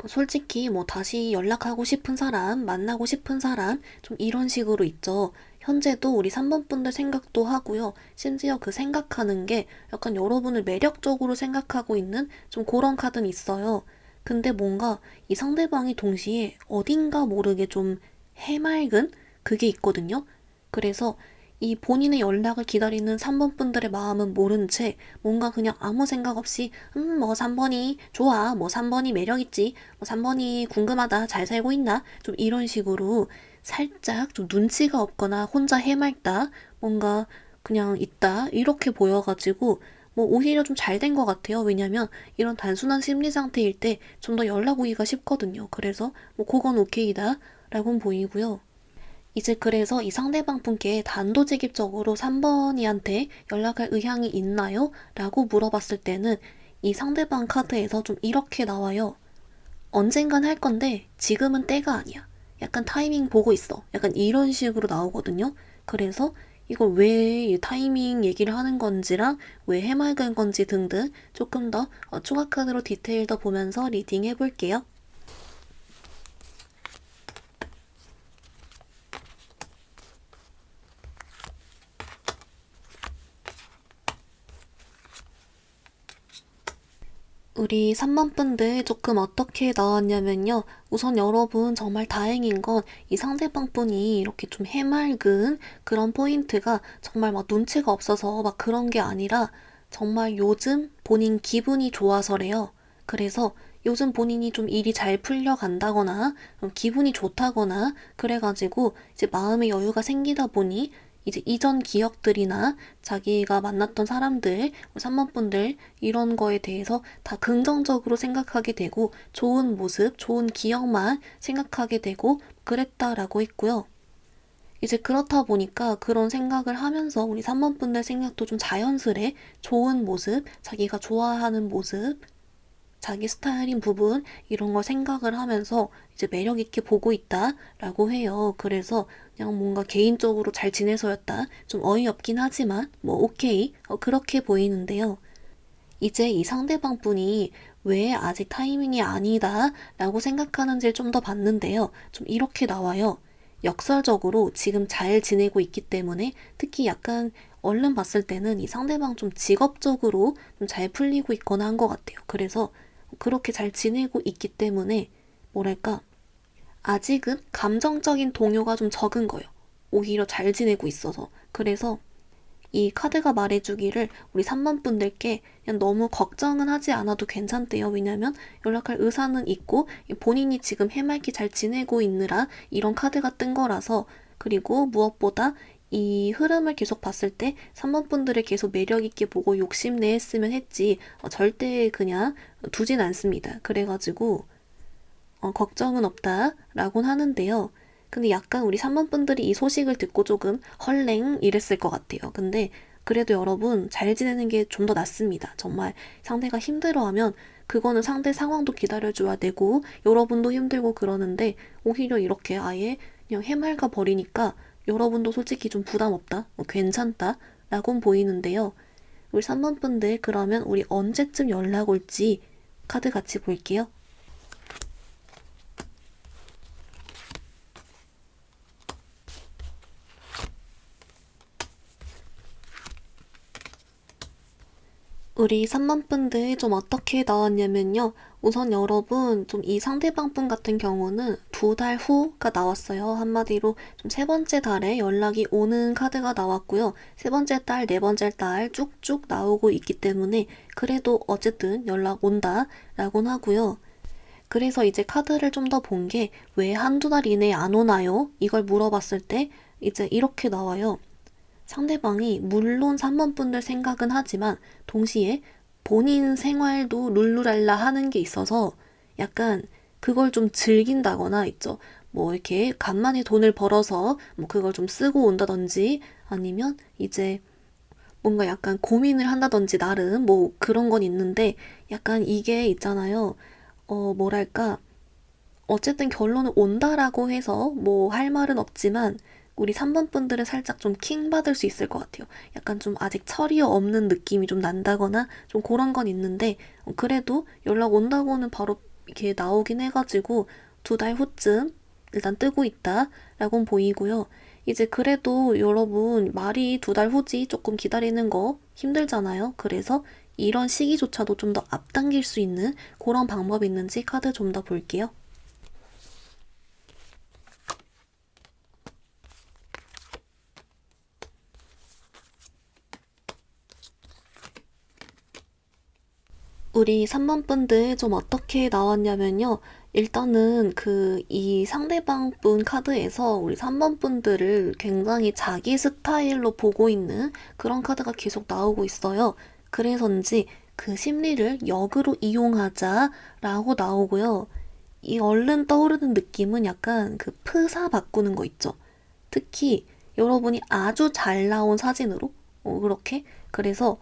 솔직히 뭐 다시 연락하고 싶은 사람, 만나고 싶은 사람 좀 이런 식으로 있죠. 현재도 우리 3번 분들 생각도 하고요. 심지어 그 생각하는 게 약간 여러분을 매력적으로 생각하고 있는 좀 그런 카드는 있어요. 근데 뭔가 이 상대방이 동시에 어딘가 모르게 좀 해맑은 그게 있거든요. 그래서 이 본인의 연락을 기다리는 3번 분들의 마음은 모른 채 뭔가 그냥 아무 생각 없이 뭐 3번이 좋아, 뭐 3번이 매력있지, 뭐 3번이 궁금하다, 잘 살고 있나, 좀 이런 식으로 살짝 좀 눈치가 없거나 혼자 해맑다, 뭔가 그냥 있다, 이렇게 보여가지고 뭐 오히려 좀 잘 된 것 같아요. 왜냐면 이런 단순한 심리 상태일 때 좀 더 연락 오기가 쉽거든요. 그래서 뭐 그건 오케이다 라고는 보이고요. 이제 그래서 이 상대방 분께 단도직입적으로 3번이한테 연락할 의향이 있나요? 라고 물어봤을 때는 이 상대방 카드에서 좀 이렇게 나와요. 언젠간 할 건데 지금은 때가 아니야. 약간 타이밍 보고 있어. 약간 이런 식으로 나오거든요. 그래서 이걸 왜 타이밍 얘기를 하는 건지랑 왜 해맑은 건지 등등 조금 더 추가 카드로 디테일 더 보면서 리딩 해볼게요. 우리 3번 분들 조금 어떻게 나왔냐면요. 우선 여러분 정말 다행인 건 이 상대방 분이 이렇게 좀 해맑은 그런 포인트가 정말 막 눈치가 없어서 막 그런 게 아니라 정말 요즘 본인 기분이 좋아서래요. 그래서 요즘 본인이 좀 일이 잘 풀려간다거나 기분이 좋다거나 그래가지고 이제 마음의 여유가 생기다 보니 이제 이전 기억들이나 자기가 만났던 사람들, 3번 분들 이런 거에 대해서 다 긍정적으로 생각하게 되고 좋은 모습, 좋은 기억만 생각하게 되고 그랬다라고 했고요. 이제 그렇다 보니까 그런 생각을 하면서 우리 3번 분들 생각도 좀 자연스레 좋은 모습, 자기가 좋아하는 모습, 자기 스타일인 부분 이런 걸 생각을 하면서 이제 매력 있게 보고 있다라고 해요. 그래서 그냥 뭔가 개인적으로 잘 지내서였다. 좀 어이없긴 하지만 뭐 오케이 그렇게 보이는데요. 이제 이 상대방 분이 왜 아직 타이밍이 아니다 라고 생각하는지를 좀 더 봤는데요. 좀 이렇게 나와요. 역설적으로 지금 잘 지내고 있기 때문에 특히 약간 얼른 봤을 때는 이 상대방 좀 직업적으로 좀 잘 풀리고 있거나 한 것 같아요. 그래서 그렇게 잘 지내고 있기 때문에 뭐랄까 아직은 감정적인 동요가 좀 적은 거예요. 오히려 잘 지내고 있어서. 그래서 이 카드가 말해주기를 우리 3번 분들께 그냥 너무 걱정은 하지 않아도 괜찮대요. 왜냐면 연락할 의사는 있고 본인이 지금 해맑게 잘 지내고 있느라 이런 카드가 뜬 거라서 그리고 무엇보다 이 흐름을 계속 봤을 때 3번 분들을 계속 매력 있게 보고 욕심내 했으면 했지 절대 그냥 두진 않습니다. 그래가지고 걱정은 없다라고는 하는데요. 근데 약간 우리 3번 분들이 이 소식을 듣고 조금 헐랭 이랬을 것 같아요. 근데 그래도 여러분 잘 지내는 게 좀 더 낫습니다. 정말 상대가 힘들어하면 그거는 상대 상황도 기다려줘야 되고 여러분도 힘들고 그러는데 오히려 이렇게 아예 그냥 해맑아 버리니까 여러분도 솔직히 좀 부담 없다, 괜찮다 라고는 보이는데요. 우리 3번 분들 그러면 우리 언제쯤 연락 올지 카드 같이 볼게요. 우리 3번 분들 좀 어떻게 나왔냐면요. 우선 여러분 좀 이 상대방 분 같은 경우는 2달 후가 나왔어요. 한마디로 좀 세 번째 달에 연락이 오는 카드가 나왔고요. 세 번째 달, 네 번째 달 쭉쭉 나오고 있기 때문에 그래도 어쨌든 연락 온다 라고는 하고요. 그래서 이제 카드를 좀 더 본 게 왜 한두 달 이내에 안 오나요? 이걸 물어봤을 때 이제 이렇게 나와요. 상대방이 물론 3번 분들 생각은 하지만 동시에 본인 생활도 룰루랄라 하는 게 있어서 약간 그걸 좀 즐긴다거나 있죠. 뭐 이렇게 간만에 돈을 벌어서 뭐 그걸 좀 쓰고 온다든지 아니면 이제 뭔가 약간 고민을 한다든지 나름 뭐 그런 건 있는데 약간 이게 있잖아요. 뭐랄까 어쨌든 결론은 온다라고 해서 뭐 할 말은 없지만 우리 3번 분들은 살짝 좀 킹 받을 수 있을 것 같아요. 약간 좀 아직 철이 없는 느낌이 좀 난다거나 좀 그런 건 있는데 그래도 연락 온다고는 바로 이렇게 나오긴 해가지고 2달 후쯤 일단 뜨고 있다라고는 보이고요. 이제 그래도 여러분 말이 2달 후지 조금 기다리는 거 힘들잖아요. 그래서 이런 시기조차도 좀 더 앞당길 수 있는 그런 방법이 있는지 카드 좀 더 볼게요. 우리 3번 분들 좀 어떻게 나왔냐면요. 일단은 이 상대방 분 카드에서 우리 3번 분들을 굉장히 자기 스타일로 보고 있는 그런 카드가 계속 나오고 있어요. 그래서인지 그 심리를 역으로 이용하자라고 나오고요. 이 얼른 떠오르는 느낌은 약간 그 프사 바꾸는 거 있죠. 특히 여러분이 아주 잘 나온 사진으로 그렇게 그래서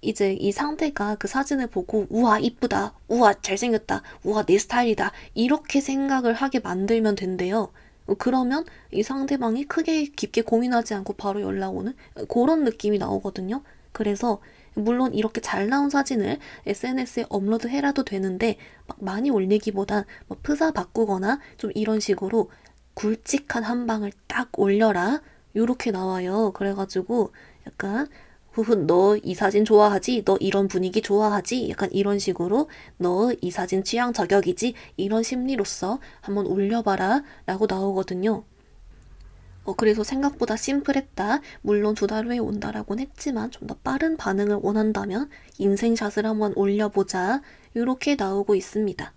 이제 이 상대가 그 사진을 보고 우와 이쁘다 우와 잘생겼다 우와 내 스타일이다 이렇게 생각을 하게 만들면 된대요. 그러면 이 상대방이 크게 깊게 고민하지 않고 바로 연락 오는 그런 느낌이 나오거든요. 그래서 물론 이렇게 잘 나온 사진을 SNS에 업로드해라도 되는데 막 많이 올리기보단 뭐 프사 바꾸거나 좀 이런 식으로 굵직한 한 방을 딱 올려라 요렇게 나와요. 그래가지고 약간 후후 너 이 사진 좋아하지? 너 이런 분위기 좋아하지? 약간 이런 식으로 너 이 사진 취향 저격이지? 이런 심리로서 한번 올려봐라 라고 나오거든요. 그래서 생각보다 심플했다. 물론 2달 후에 온다라고는 했지만 좀 더 빠른 반응을 원한다면 인생샷을 한번 올려보자. 이렇게 나오고 있습니다.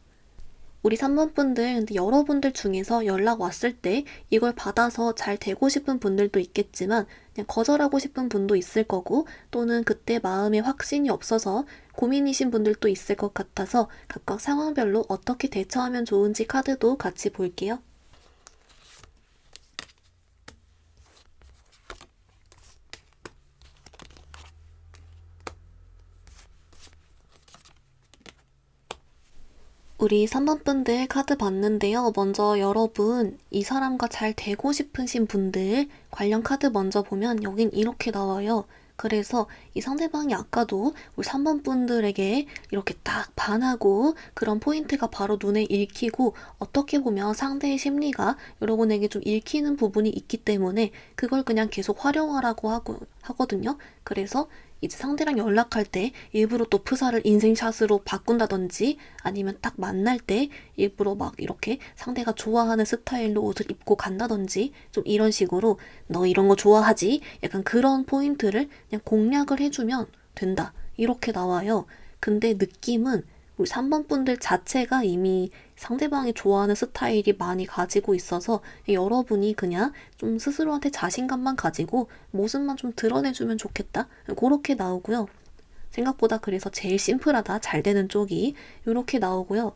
우리 3번 분들, 근데 여러분들 중에서 연락 왔을 때 이걸 받아서 잘 되고 싶은 분들도 있겠지만 그냥 거절하고 싶은 분도 있을 거고 또는 그때 마음에 확신이 없어서 고민이신 분들도 있을 것 같아서 각각 상황별로 어떻게 대처하면 좋은지 카드도 같이 볼게요. 우리 3번 분들 카드 봤는데요. 먼저 여러분, 이 사람과 잘 되고 싶으신 분들 관련 카드 먼저 보면 여긴 이렇게 나와요. 그래서 이 상대방이 아까도 우리 3번 분들에게 이렇게 딱 반하고 그런 포인트가 바로 눈에 읽히고 어떻게 보면 상대의 심리가 여러분에게 좀 읽히는 부분이 있기 때문에 그걸 그냥 계속 활용하라고 하거든요. 그래서 이제 상대랑 연락할 때 일부러 또 프사를 인생샷으로 바꾼다든지 아니면 딱 만날 때 일부러 막 이렇게 상대가 좋아하는 스타일로 옷을 입고 간다든지 좀 이런 식으로 너 이런 거 좋아하지? 약간 그런 포인트를 그냥 공략을 해주면 된다. 이렇게 나와요. 근데 느낌은 우리 3번 분들 자체가 이미 상대방이 좋아하는 스타일이 많이 가지고 있어서 여러분이 그냥 좀 스스로한테 자신감만 가지고 모습만 좀 드러내주면 좋겠다. 그렇게 나오고요. 생각보다 그래서 제일 심플하다, 잘 되는 쪽이 이렇게 나오고요.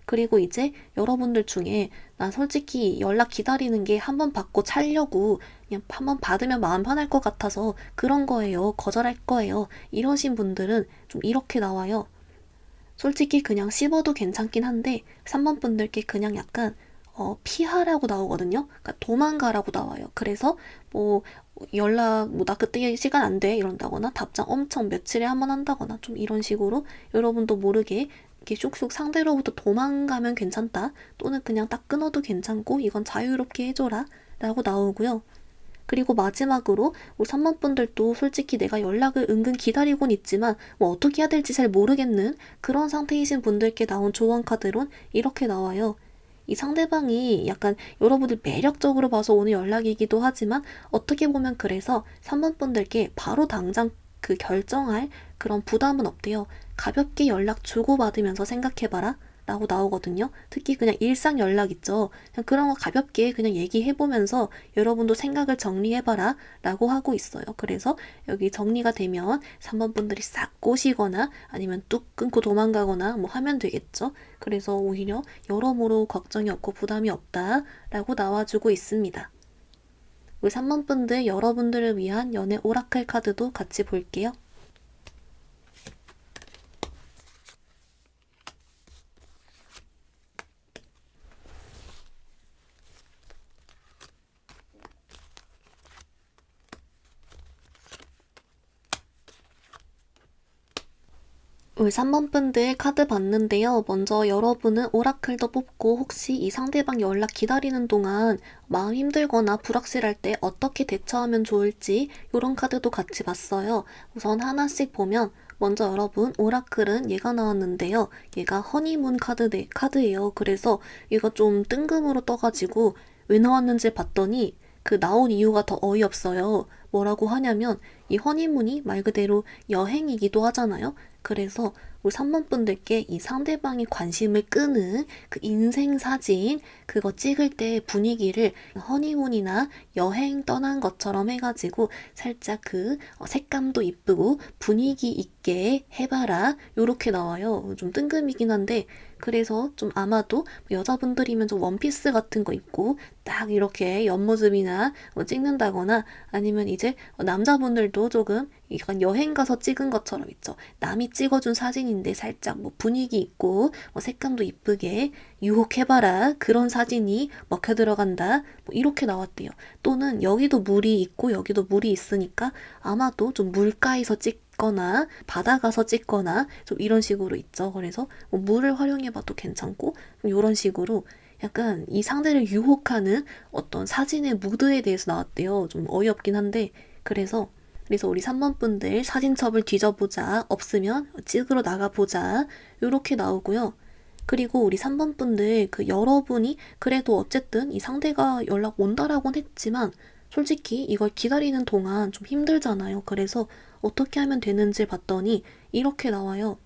그리고 이제 여러분들 중에 난 솔직히 연락 기다리는 게 한 번 받고 찰려고 그냥 한 번 받으면 마음 편할 것 같아서 그런 거예요. 거절할 거예요. 이러신 분들은 좀 이렇게 나와요. 솔직히 그냥 씹어도 괜찮긴 한데 3번 분들께 그냥 약간 피하라고 나오거든요. 그러니까 도망가라고 나와요. 그래서 뭐 연락 뭐 나 그때 시간 안 돼 이런다거나 답장 엄청 며칠에 한 번 한다거나 좀 이런 식으로 여러분도 모르게 이렇게 쑥쑥 상대로부터 도망가면 괜찮다. 또는 그냥 딱 끊어도 괜찮고 이건 자유롭게 해줘라 라고 나오고요. 그리고 마지막으로 우리 3번 분들도 솔직히 내가 연락을 은근 기다리곤 있지만 뭐 어떻게 해야 될지 잘 모르겠는 그런 상태이신 분들께 나온 조언 카드론 이렇게 나와요. 이 상대방이 약간 여러분들 매력적으로 봐서 오는 연락이기도 하지만 어떻게 보면 그래서 3번 분들께 바로 당장 그 결정할 그런 부담은 없대요. 가볍게 연락 주고받으면서 생각해봐라. 라고 나오거든요. 특히 그냥 일상 연락 있죠. 그냥 그런 거 가볍게 그냥 얘기해보면서 여러분도 생각을 정리해봐라 라고 하고 있어요. 그래서 여기 정리가 되면 3번 분들이 싹 꼬시거나 아니면 뚝 끊고 도망가거나 뭐 하면 되겠죠. 그래서 오히려 여러모로 걱정이 없고 부담이 없다 라고 나와주고 있습니다. 우리 3번 분들 여러분들을 위한 연애 오라클 카드도 같이 볼게요. 우리 3번 분들 카드 봤는데요. 먼저 여러분은 오라클도 뽑고 혹시 이 상대방 연락 기다리는 동안 마음 힘들거나 불확실할 때 어떻게 대처하면 좋을지 이런 카드도 같이 봤어요. 우선 하나씩 보면 먼저 여러분 오라클은 얘가 나왔는데요. 얘가 허니문 카드예요. 그래서 얘가 좀 뜬금으로 떠가지고 왜 나왔는지 봤더니 그 나온 이유가 더 어이없어요. 뭐라고 하냐면 이 허니문이 말 그대로 여행이기도 하잖아요. 그래서 우리 3번 분들께 이 상대방이 관심을 끄는 그 인생 사진 그거 찍을 때 분위기를 허니문이나 여행 떠난 것처럼 해가지고 살짝 그 색감도 이쁘고 분위기 있게 해봐라 요렇게 나와요. 좀 뜬금이긴 한데 그래서 좀 아마도 여자분들이면 좀 원피스 같은 거 입고 딱 이렇게 옆모습이나 찍는다거나 아니면 이제 남자분들도 조금 이건 여행 가서 찍은 것처럼 있죠. 남이 찍어준 사진인데 살짝 뭐 분위기 있고 색감도 이쁘게 유혹해봐라 그런 사진이 먹혀 들어간다 뭐 이렇게 나왔대요. 또는 여기도 물이 있고 여기도 물이 있으니까 아마도 좀 물가에서 찍거나 바다 가서 찍거나 좀 이런 식으로 있죠. 그래서 뭐 물을 활용해봐도 괜찮고 이런 식으로 약간 이 상대를 유혹하는 어떤 사진의 무드에 대해서 나왔대요. 좀 어이없긴 한데 그래서 우리 3번 분들 사진첩을 뒤져보자. 없으면 찍으러 나가보자. 이렇게 나오고요. 그리고 우리 3번 분들 그 여러분이 그래도 어쨌든 이 상대가 연락 온다라고는 했지만 솔직히 이걸 기다리는 동안 좀 힘들잖아요. 그래서 어떻게 하면 되는지 봤더니 이렇게 나와요.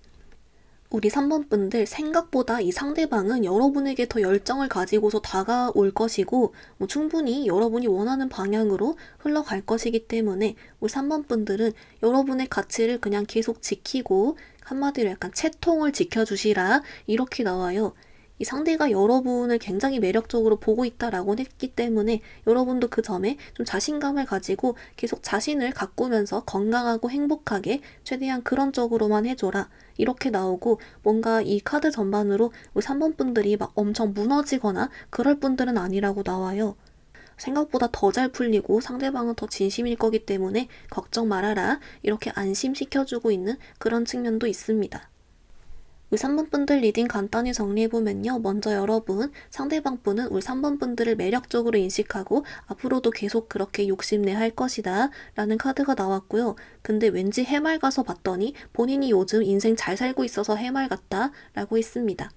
우리 3번 분들 생각보다 이 상대방은 여러분에게 더 열정을 가지고서 다가올 것이고 충분히 여러분이 원하는 방향으로 흘러갈 것이기 때문에 우리 3번 분들은 여러분의 가치를 그냥 계속 지키고 한마디로 약간 채통을 지켜주시라 이렇게 나와요. 이 상대가 여러분을 굉장히 매력적으로 보고 있다라고 했기 때문에 여러분도 그 점에 좀 자신감을 가지고 계속 자신을 가꾸면서 건강하고 행복하게 최대한 그런 쪽으로만 해줘라. 이렇게 나오고 뭔가 이 카드 전반으로 우리 3번 분들이 막 엄청 무너지거나 그럴 분들은 아니라고 나와요. 생각보다 더 잘 풀리고 상대방은 더 진심일 거기 때문에 걱정 말아라. 이렇게 안심시켜주고 있는 그런 측면도 있습니다. 우리 3번 분들 리딩 간단히 정리해보면요. 먼저 여러분, 상대방 분은 우리 3번 분들을 매력적으로 인식하고 앞으로도 계속 그렇게 욕심내 할 것이다 라는 카드가 나왔고요. 근데 왠지 해맑아서 봤더니 본인이 요즘 인생 잘 살고 있어서 해맑았다 라고 했습니다.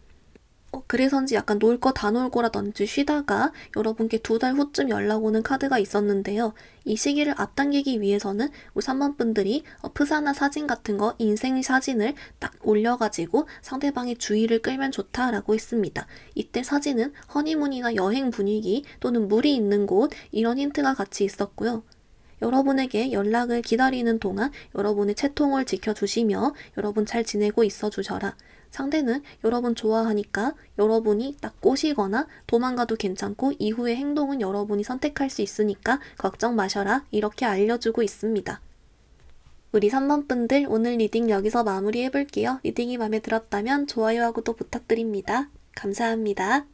그래서인지 약간 놀 거 다 놀고라든지 쉬다가 여러분께 2달 후쯤 연락 오는 카드가 있었는데요. 이 시기를 앞당기기 위해서는 우리 3번 분들이 프사나 사진 같은 거 인생 사진을 딱 올려가지고 상대방의 주의를 끌면 좋다라고 했습니다. 이때 사진은 허니문이나 여행 분위기 또는 물이 있는 곳 이런 힌트가 같이 있었고요. 여러분에게 연락을 기다리는 동안 여러분의 채통을 지켜주시며 여러분 잘 지내고 있어 주셔라. 상대는 여러분 좋아하니까 여러분이 딱 꼬시거나 도망가도 괜찮고 이후의 행동은 여러분이 선택할 수 있으니까 걱정 마셔라 이렇게 알려주고 있습니다. 우리 3번 분들 오늘 리딩 여기서 마무리해볼게요. 리딩이 마음에 들었다면 좋아요하고 또 부탁드립니다. 감사합니다.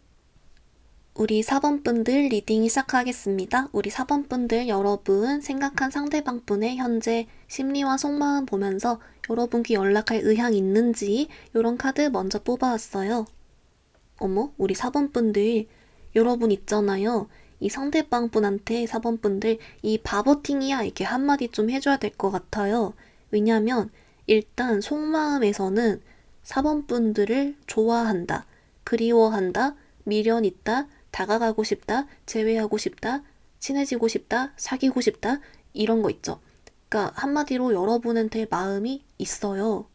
우리 4번 분들 리딩 시작하겠습니다. 우리 4번 분들 여러분 생각한 상대방 분의 현재 심리와 속마음 보면서 여러분께 연락할 의향 있는지 이런 카드 먼저 뽑아왔어요. 어머, 우리 4번 분들 여러분 있잖아요. 이 상대방 분한테 4번 분들 이 바보팅이야 이렇게 한마디 좀 해줘야 될 것 같아요. 왜냐면 일단 속마음에서는 4번 분들을 좋아한다, 그리워한다, 미련 있다, 다가가고 싶다, 제외하고 싶다, 친해지고 싶다, 사귀고 싶다 이런 거 있죠. 그러니까 한마디로 여러분한테 마음이 있어요.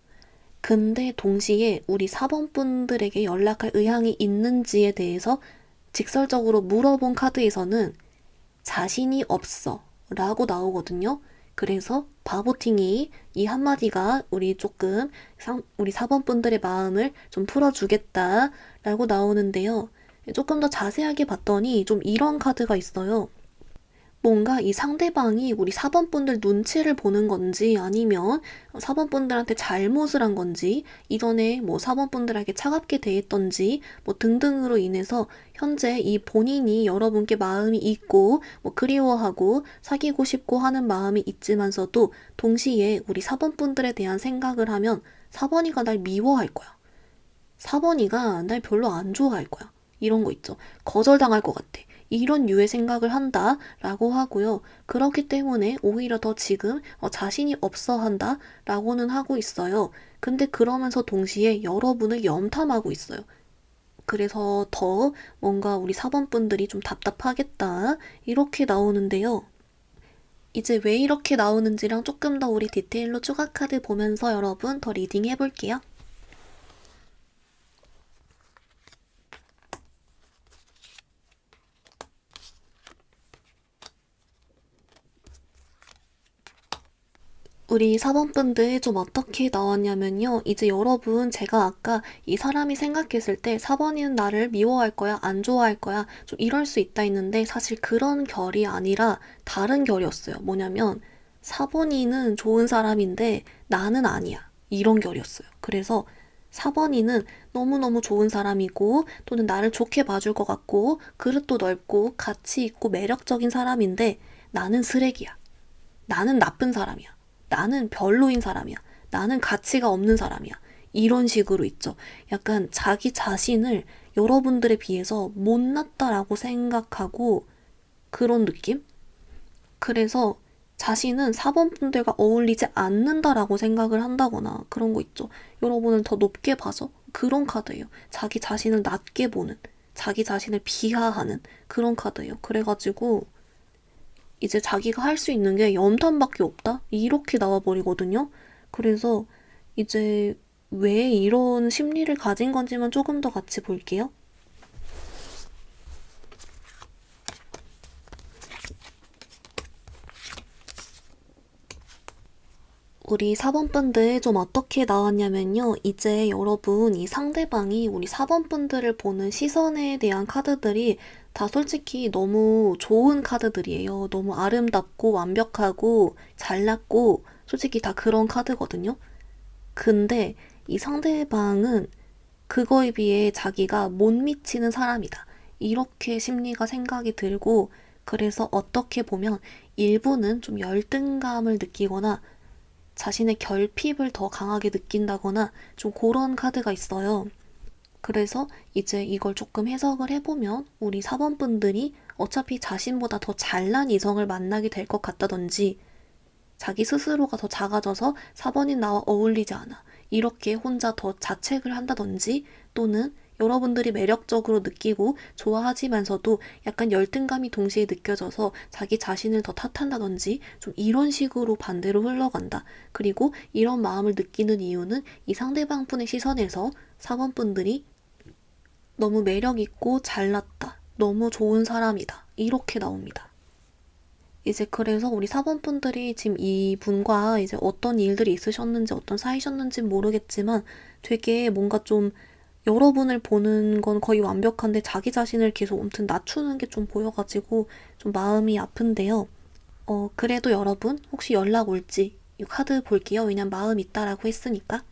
근데 동시에 우리 4번 분들에게 연락할 의향이 있는지에 대해서 직설적으로 물어본 카드에서는 자신이 없어 라고 나오거든요. 그래서 바보팅이 이 한마디가 우리 4번 분들의 마음을 좀 풀어주겠다 라고 나오는데요. 조금 더 자세하게 봤더니 좀 이런 카드가 있어요. 뭔가 이 상대방이 우리 4번 분들 눈치를 보는 건지 아니면 4번 분들한테 잘못을 한 건지 이전에 뭐 4번 분들에게 차갑게 대했던지 뭐 등등으로 인해서 현재 이 본인이 여러분께 마음이 있고 뭐 그리워하고 사귀고 싶고 하는 마음이 있지만서도 동시에 우리 4번 분들에 대한 생각을 하면 4번이가 날 미워할 거야. 4번이가 날 별로 안 좋아할 거야. 이런 거 있죠. 거절당할 것 같아. 이런 유의 생각을 한다라고 하고요. 그렇기 때문에 오히려 더 지금 자신이 없어 한다라고는 하고 있어요. 근데 그러면서 동시에 여러분을 염탐하고 있어요. 그래서 더 뭔가 우리 4번 분들이 좀 답답하겠다. 이렇게 나오는데요. 이제 왜 이렇게 나오는지랑 조금 더 우리 디테일로 추가 카드 보면서 여러분 더 리딩 해볼게요. 우리 4번 분들 좀 어떻게 나왔냐면요. 이제 여러분 제가 아까 이 사람이 생각했을 때 4번이는 나를 미워할 거야, 안 좋아할 거야, 좀 이럴 수 있다 했는데 사실 그런 결이 아니라 다른 결이었어요. 뭐냐면 4번이는 좋은 사람인데 나는 아니야. 이런 결이었어요. 그래서 4번이는 너무너무 좋은 사람이고 또는 나를 좋게 봐줄 것 같고 그릇도 넓고 가치 있고 매력적인 사람인데 나는 쓰레기야. 나는 나쁜 사람이야. 나는 별로인 사람이야. 나는 가치가 없는 사람이야. 이런 식으로 있죠. 약간 자기 자신을 여러분들에 비해서 못났다라고 생각하고 그런 느낌? 그래서 자신은 4번 분들과 어울리지 않는다라고 생각을 한다거나 그런 거 있죠. 여러분을 더 높게 봐서 그런 카드예요. 자기 자신을 낮게 보는, 자기 자신을 비하하는 그런 카드예요. 그래가지고 이제 자기가 할 수 있는 게 염탐밖에 없다? 이렇게 나와버리거든요. 그래서 이제 왜 이런 심리를 가진 건지만 조금 더 같이 볼게요. 우리 4번 분들 좀 어떻게 나왔냐면요. 이제 여러분 이 상대방이 우리 4번 분들을 보는 시선에 대한 카드들이 다 솔직히 너무 좋은 카드들이에요. 너무 아름답고 완벽하고 잘났고 솔직히 다 그런 카드거든요. 근데 이 상대방은 그거에 비해 자기가 못 미치는 사람이다. 이렇게 심리가 생각이 들고 그래서 어떻게 보면 일부는 좀 열등감을 느끼거나 자신의 결핍을 더 강하게 느낀다거나 좀 그런 카드가 있어요. 그래서 이제 이걸 조금 해석을 해보면 우리 4번 분들이 어차피 자신보다 더 잘난 이성을 만나게 될 것 같다든지 자기 스스로가 더 작아져서 4번이 나와 어울리지 않아. 이렇게 혼자 더 자책을 한다든지 또는 여러분들이 매력적으로 느끼고 좋아하지만서도 약간 열등감이 동시에 느껴져서 자기 자신을 더 탓한다든지 좀 이런 식으로 반대로 흘러간다. 그리고 이런 마음을 느끼는 이유는 이 상대방 분의 시선에서 4번 분들이 너무 매력있고 잘났다. 너무 좋은 사람이다. 이렇게 나옵니다. 이제 그래서 우리 4번 분들이 지금 이분과 이제 어떤 일들이 있으셨는지 어떤 사이셨는지 모르겠지만 되게 뭔가 좀 여러분을 보는 건 거의 완벽한데 자기 자신을 계속 아무튼 낮추는 게 좀 보여가지고 좀 마음이 아픈데요. 그래도 여러분 혹시 연락 올지 이 카드 볼게요. 왜냐면 마음 있다라고 했으니까.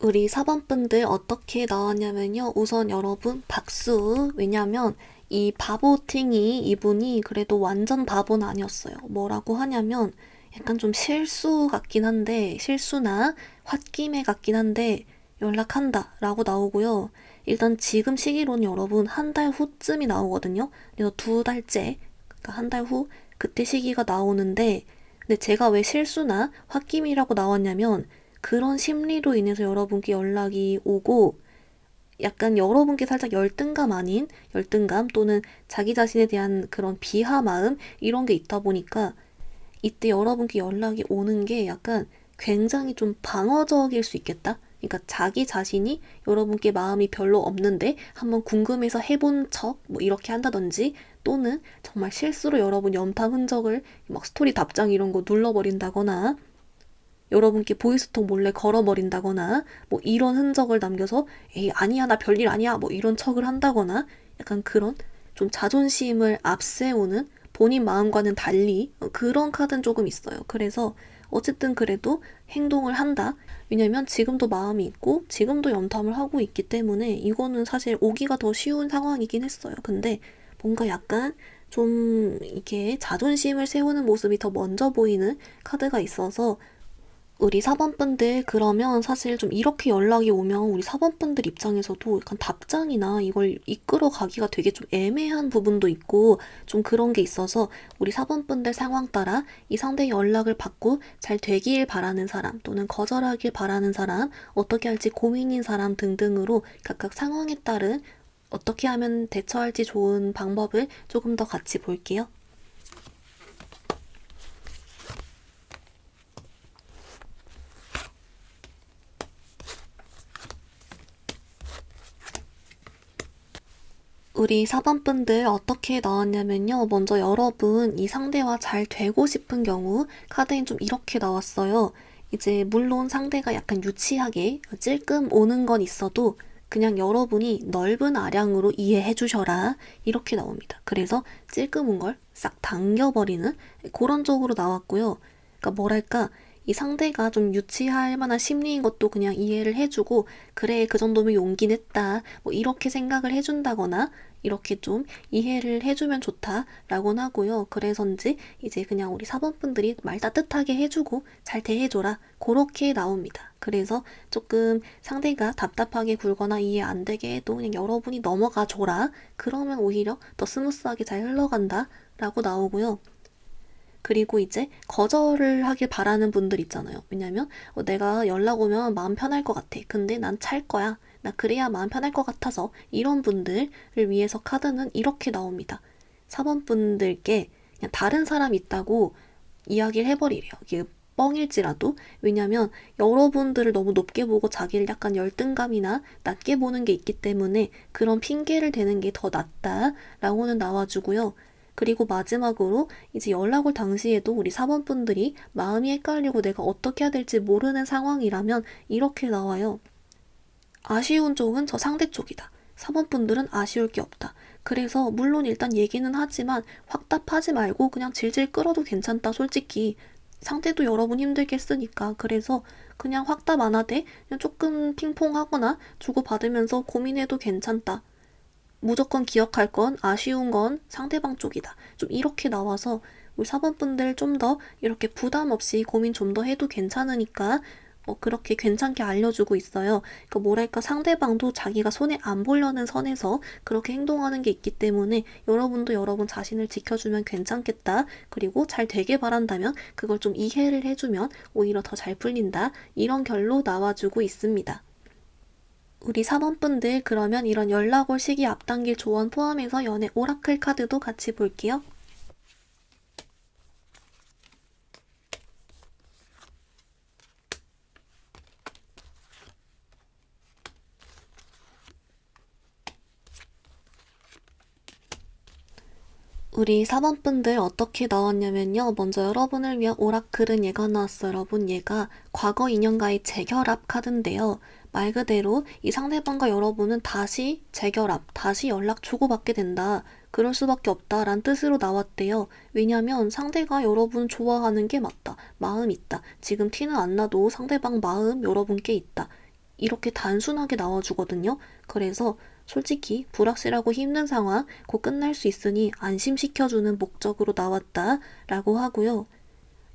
우리 4번 분들 어떻게 나왔냐면요. 우선 여러분 박수. 왜냐면 이 바보팅이 이분이 그래도 완전 바보는 아니었어요. 뭐라고 하냐면 약간 좀 실수 같긴 한데 실수나 홧김에 같긴 한데 연락한다 라고 나오고요. 일단 지금 시기로는 여러분 한 달 후쯤이 나오거든요. 그래서 2달째 그러니까 한 달 후 그때 시기가 나오는데 근데 제가 왜 실수나 홧김이라고 나왔냐면 그런 심리로 인해서 여러분께 연락이 오고 약간 여러분께 살짝 열등감 아닌 열등감 또는 자기 자신에 대한 그런 비하 마음 이런 게 있다 보니까 이때 여러분께 연락이 오는 게 약간 굉장히 좀 방어적일 수 있겠다. 그러니까 자기 자신이 여러분께 마음이 별로 없는데 한번 궁금해서 해본 척 뭐 이렇게 한다든지 또는 정말 실수로 여러분 염탐 흔적을 막 스토리 답장 이런 거 눌러버린다거나 여러분께 보이스톡 몰래 걸어버린다거나 뭐 이런 흔적을 남겨서 에이 아니야 나 별일 아니야 뭐 이런 척을 한다거나 약간 그런 좀 자존심을 앞세우는 본인 마음과는 달리 그런 카드는 조금 있어요. 그래서 어쨌든 그래도 행동을 한다. 왜냐면 지금도 마음이 있고 지금도 염탐을 하고 있기 때문에 이거는 사실 오기가 더 쉬운 상황이긴 했어요. 근데 뭔가 약간 좀 이게 자존심을 세우는 모습이 더 먼저 보이는 카드가 있어서 우리 사번분들 그러면 사실 좀 이렇게 연락이 오면 우리 사번분들 입장에서도 약간 답장이나 이걸 이끌어 가기가 되게 좀 애매한 부분도 있고 좀 그런 게 있어서 우리 사번분들 상황 따라 이 상대의 연락을 받고 잘 되길 바라는 사람 또는 거절하길 바라는 사람 어떻게 할지 고민인 사람 등등으로 각각 상황에 따른 어떻게 하면 대처할지 좋은 방법을 조금 더 같이 볼게요. 우리 사번분들 어떻게 나왔냐면요. 먼저 여러분 이 상대와 잘 되고 싶은 경우 카드엔 좀 이렇게 나왔어요. 이제 물론 상대가 약간 유치하게 찔끔 오는 건 있어도 그냥 여러분이 넓은 아량으로 이해해 주셔라 이렇게 나옵니다. 그래서 찔끔 온 걸 싹 당겨버리는 그런 쪽으로 나왔고요. 그러니까 뭐랄까 이 상대가 좀 유치할 만한 심리인 것도 그냥 이해를 해주고 그래 그 정도면 용기 냈다 뭐 이렇게 생각을 해준다거나 이렇게 좀 이해를 해주면 좋다라고는 하고요. 그래서인지 이제 그냥 우리 사번분들이 말 따뜻하게 해주고 잘 대해줘라 그렇게 나옵니다. 그래서 조금 상대가 답답하게 굴거나 이해 안 되게 해도 그냥 여러분이 넘어가 줘라. 그러면 오히려 더 스무스하게 잘 흘러간다 라고 나오고요. 그리고 이제 거절을 하길 바라는 분들 있잖아요. 왜냐면 내가 연락 오면 마음 편할 것 같아. 근데 난 찰 거야. 나 그래야 마음 편할 것 같아서 이런 분들을 위해서 카드는 이렇게 나옵니다. 4번 분들께 그냥 다른 사람 있다고 이야기를 해버리래요. 이게 뻥일지라도. 왜냐면 여러분들을 너무 높게 보고 자기를 약간 열등감이나 낮게 보는 게 있기 때문에 그런 핑계를 대는 게 더 낫다라고는 나와주고요. 그리고 마지막으로 이제 연락 올 당시에도 우리 사번분들이 마음이 헷갈리고 내가 어떻게 해야 될지 모르는 상황이라면 이렇게 나와요. 아쉬운 쪽은 저 상대 쪽이다. 사번분들은 아쉬울 게 없다. 그래서 물론 일단 얘기는 하지만 확답하지 말고 그냥 질질 끌어도 괜찮다. 솔직히 상대도 여러분 힘들겠으니까. 그래서 그냥 확답 안 하되 그냥 조금 핑퐁하거나 주고받으면서 고민해도 괜찮다. 무조건 기억할 건 아쉬운 건 상대방 쪽이다. 좀 이렇게 나와서 우리 사번분들 좀 더 이렇게 부담 없이 고민 좀 더 해도 괜찮으니까 그렇게 괜찮게 알려주고 있어요. 그러니까 뭐랄까 상대방도 자기가 손해 안 보려는 선에서 그렇게 행동하는 게 있기 때문에 여러분도 여러분 자신을 지켜주면 괜찮겠다. 그리고 잘 되길 바란다면 그걸 좀 이해를 해주면 오히려 더 잘 풀린다. 이런 결로 나와주고 있습니다. 우리 사번분들 그러면 이런 연락 올 시기 앞당길 조언 포함해서 연애 오라클 카드도 같이 볼게요. 우리 사번분들 어떻게 나왔냐면요. 먼저 여러분을 위한 오라클은 얘가 나왔어요. 여러분 얘가 과거 인연과의 재결합 카드인데요. 말 그대로 이 상대방과 여러분은 다시 재결합, 다시 연락 주고받게 된다. 그럴 수밖에 없다라는 뜻으로 나왔대요. 왜냐면 상대가 여러분 좋아하는 게 맞다. 마음 있다. 지금 티는 안 나도 상대방 마음 여러분께 있다. 이렇게 단순하게 나와주거든요. 그래서 솔직히 불확실하고 힘든 상황 곧 끝날 수 있으니 안심시켜주는 목적으로 나왔다라고 하고요.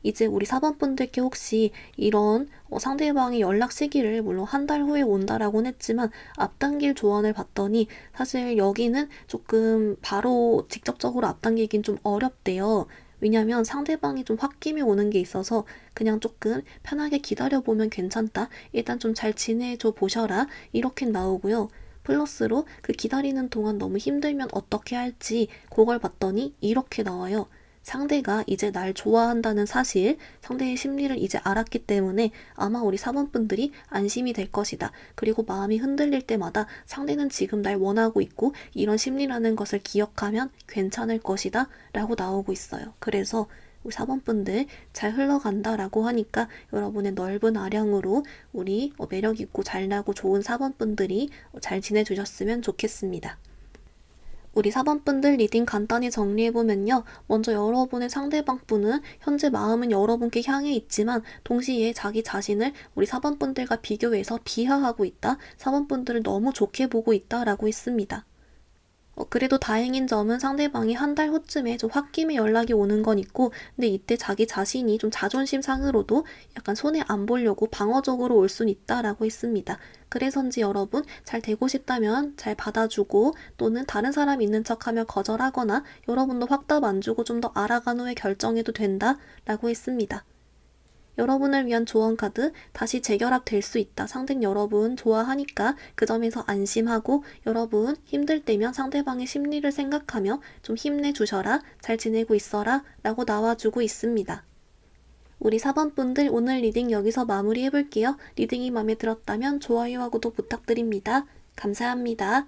이제 우리 사번분들께 혹시 이런 상대방의 연락 시기를 물론 한 달 후에 온다라고는 했지만 앞당길 조언을 받더니 사실 여기는 조금 바로 직접적으로 앞당기긴 좀 어렵대요. 왜냐면 상대방이 좀 홧김이 오는 게 있어서 그냥 조금 편하게 기다려보면 괜찮다. 일단 좀 잘 지내줘 보셔라. 이렇게 나오고요. 플러스로 그 기다리는 동안 너무 힘들면 어떻게 할지 그걸 봤더니 이렇게 나와요. 상대가 이제 날 좋아한다는 사실, 상대의 심리를 이제 알았기 때문에 아마 우리 사번분들이 안심이 될 것이다. 그리고 마음이 흔들릴 때마다 상대는 지금 날 원하고 있고 이런 심리라는 것을 기억하면 괜찮을 것이다. 라고 나오고 있어요. 그래서 우리 4번분들 잘 흘러간다라고 하니까 여러분의 넓은 아량으로 우리 매력있고 잘나고 좋은 4번분들이 잘 지내주셨으면 좋겠습니다. 우리 4번분들 리딩 간단히 정리해보면요. 먼저 여러분의 상대방분은 현재 마음은 여러분께 향해 있지만 동시에 자기 자신을 우리 4번분들과 비교해서 비하하고 있다. 4번분들을 너무 좋게 보고 있다라고 했습니다. 그래도 다행인 점은 상대방이 한 달 후쯤에 좀 홧김에 연락이 오는 건 있고, 근데 이때 자기 자신이 좀 자존심 상으로도 약간 손해 안 보려고 방어적으로 올 순 있다라고 했습니다. 그래서인지 여러분 잘 되고 싶다면 잘 받아주고 또는 다른 사람 있는 척하며 거절하거나 여러분도 확답 안 주고 좀 더 알아간 후에 결정해도 된다라고 했습니다. 여러분을 위한 조언 카드 다시 재결합 될 수 있다. 상대는 여러분 좋아하니까 그 점에서 안심하고 여러분 힘들 때면 상대방의 심리를 생각하며 좀 힘내주셔라. 잘 지내고 있어라. 라고 나와주고 있습니다. 우리 4번분들 오늘 리딩 여기서 마무리해볼게요. 리딩이 마음에 들었다면 좋아요와 구독 부탁드립니다. 감사합니다.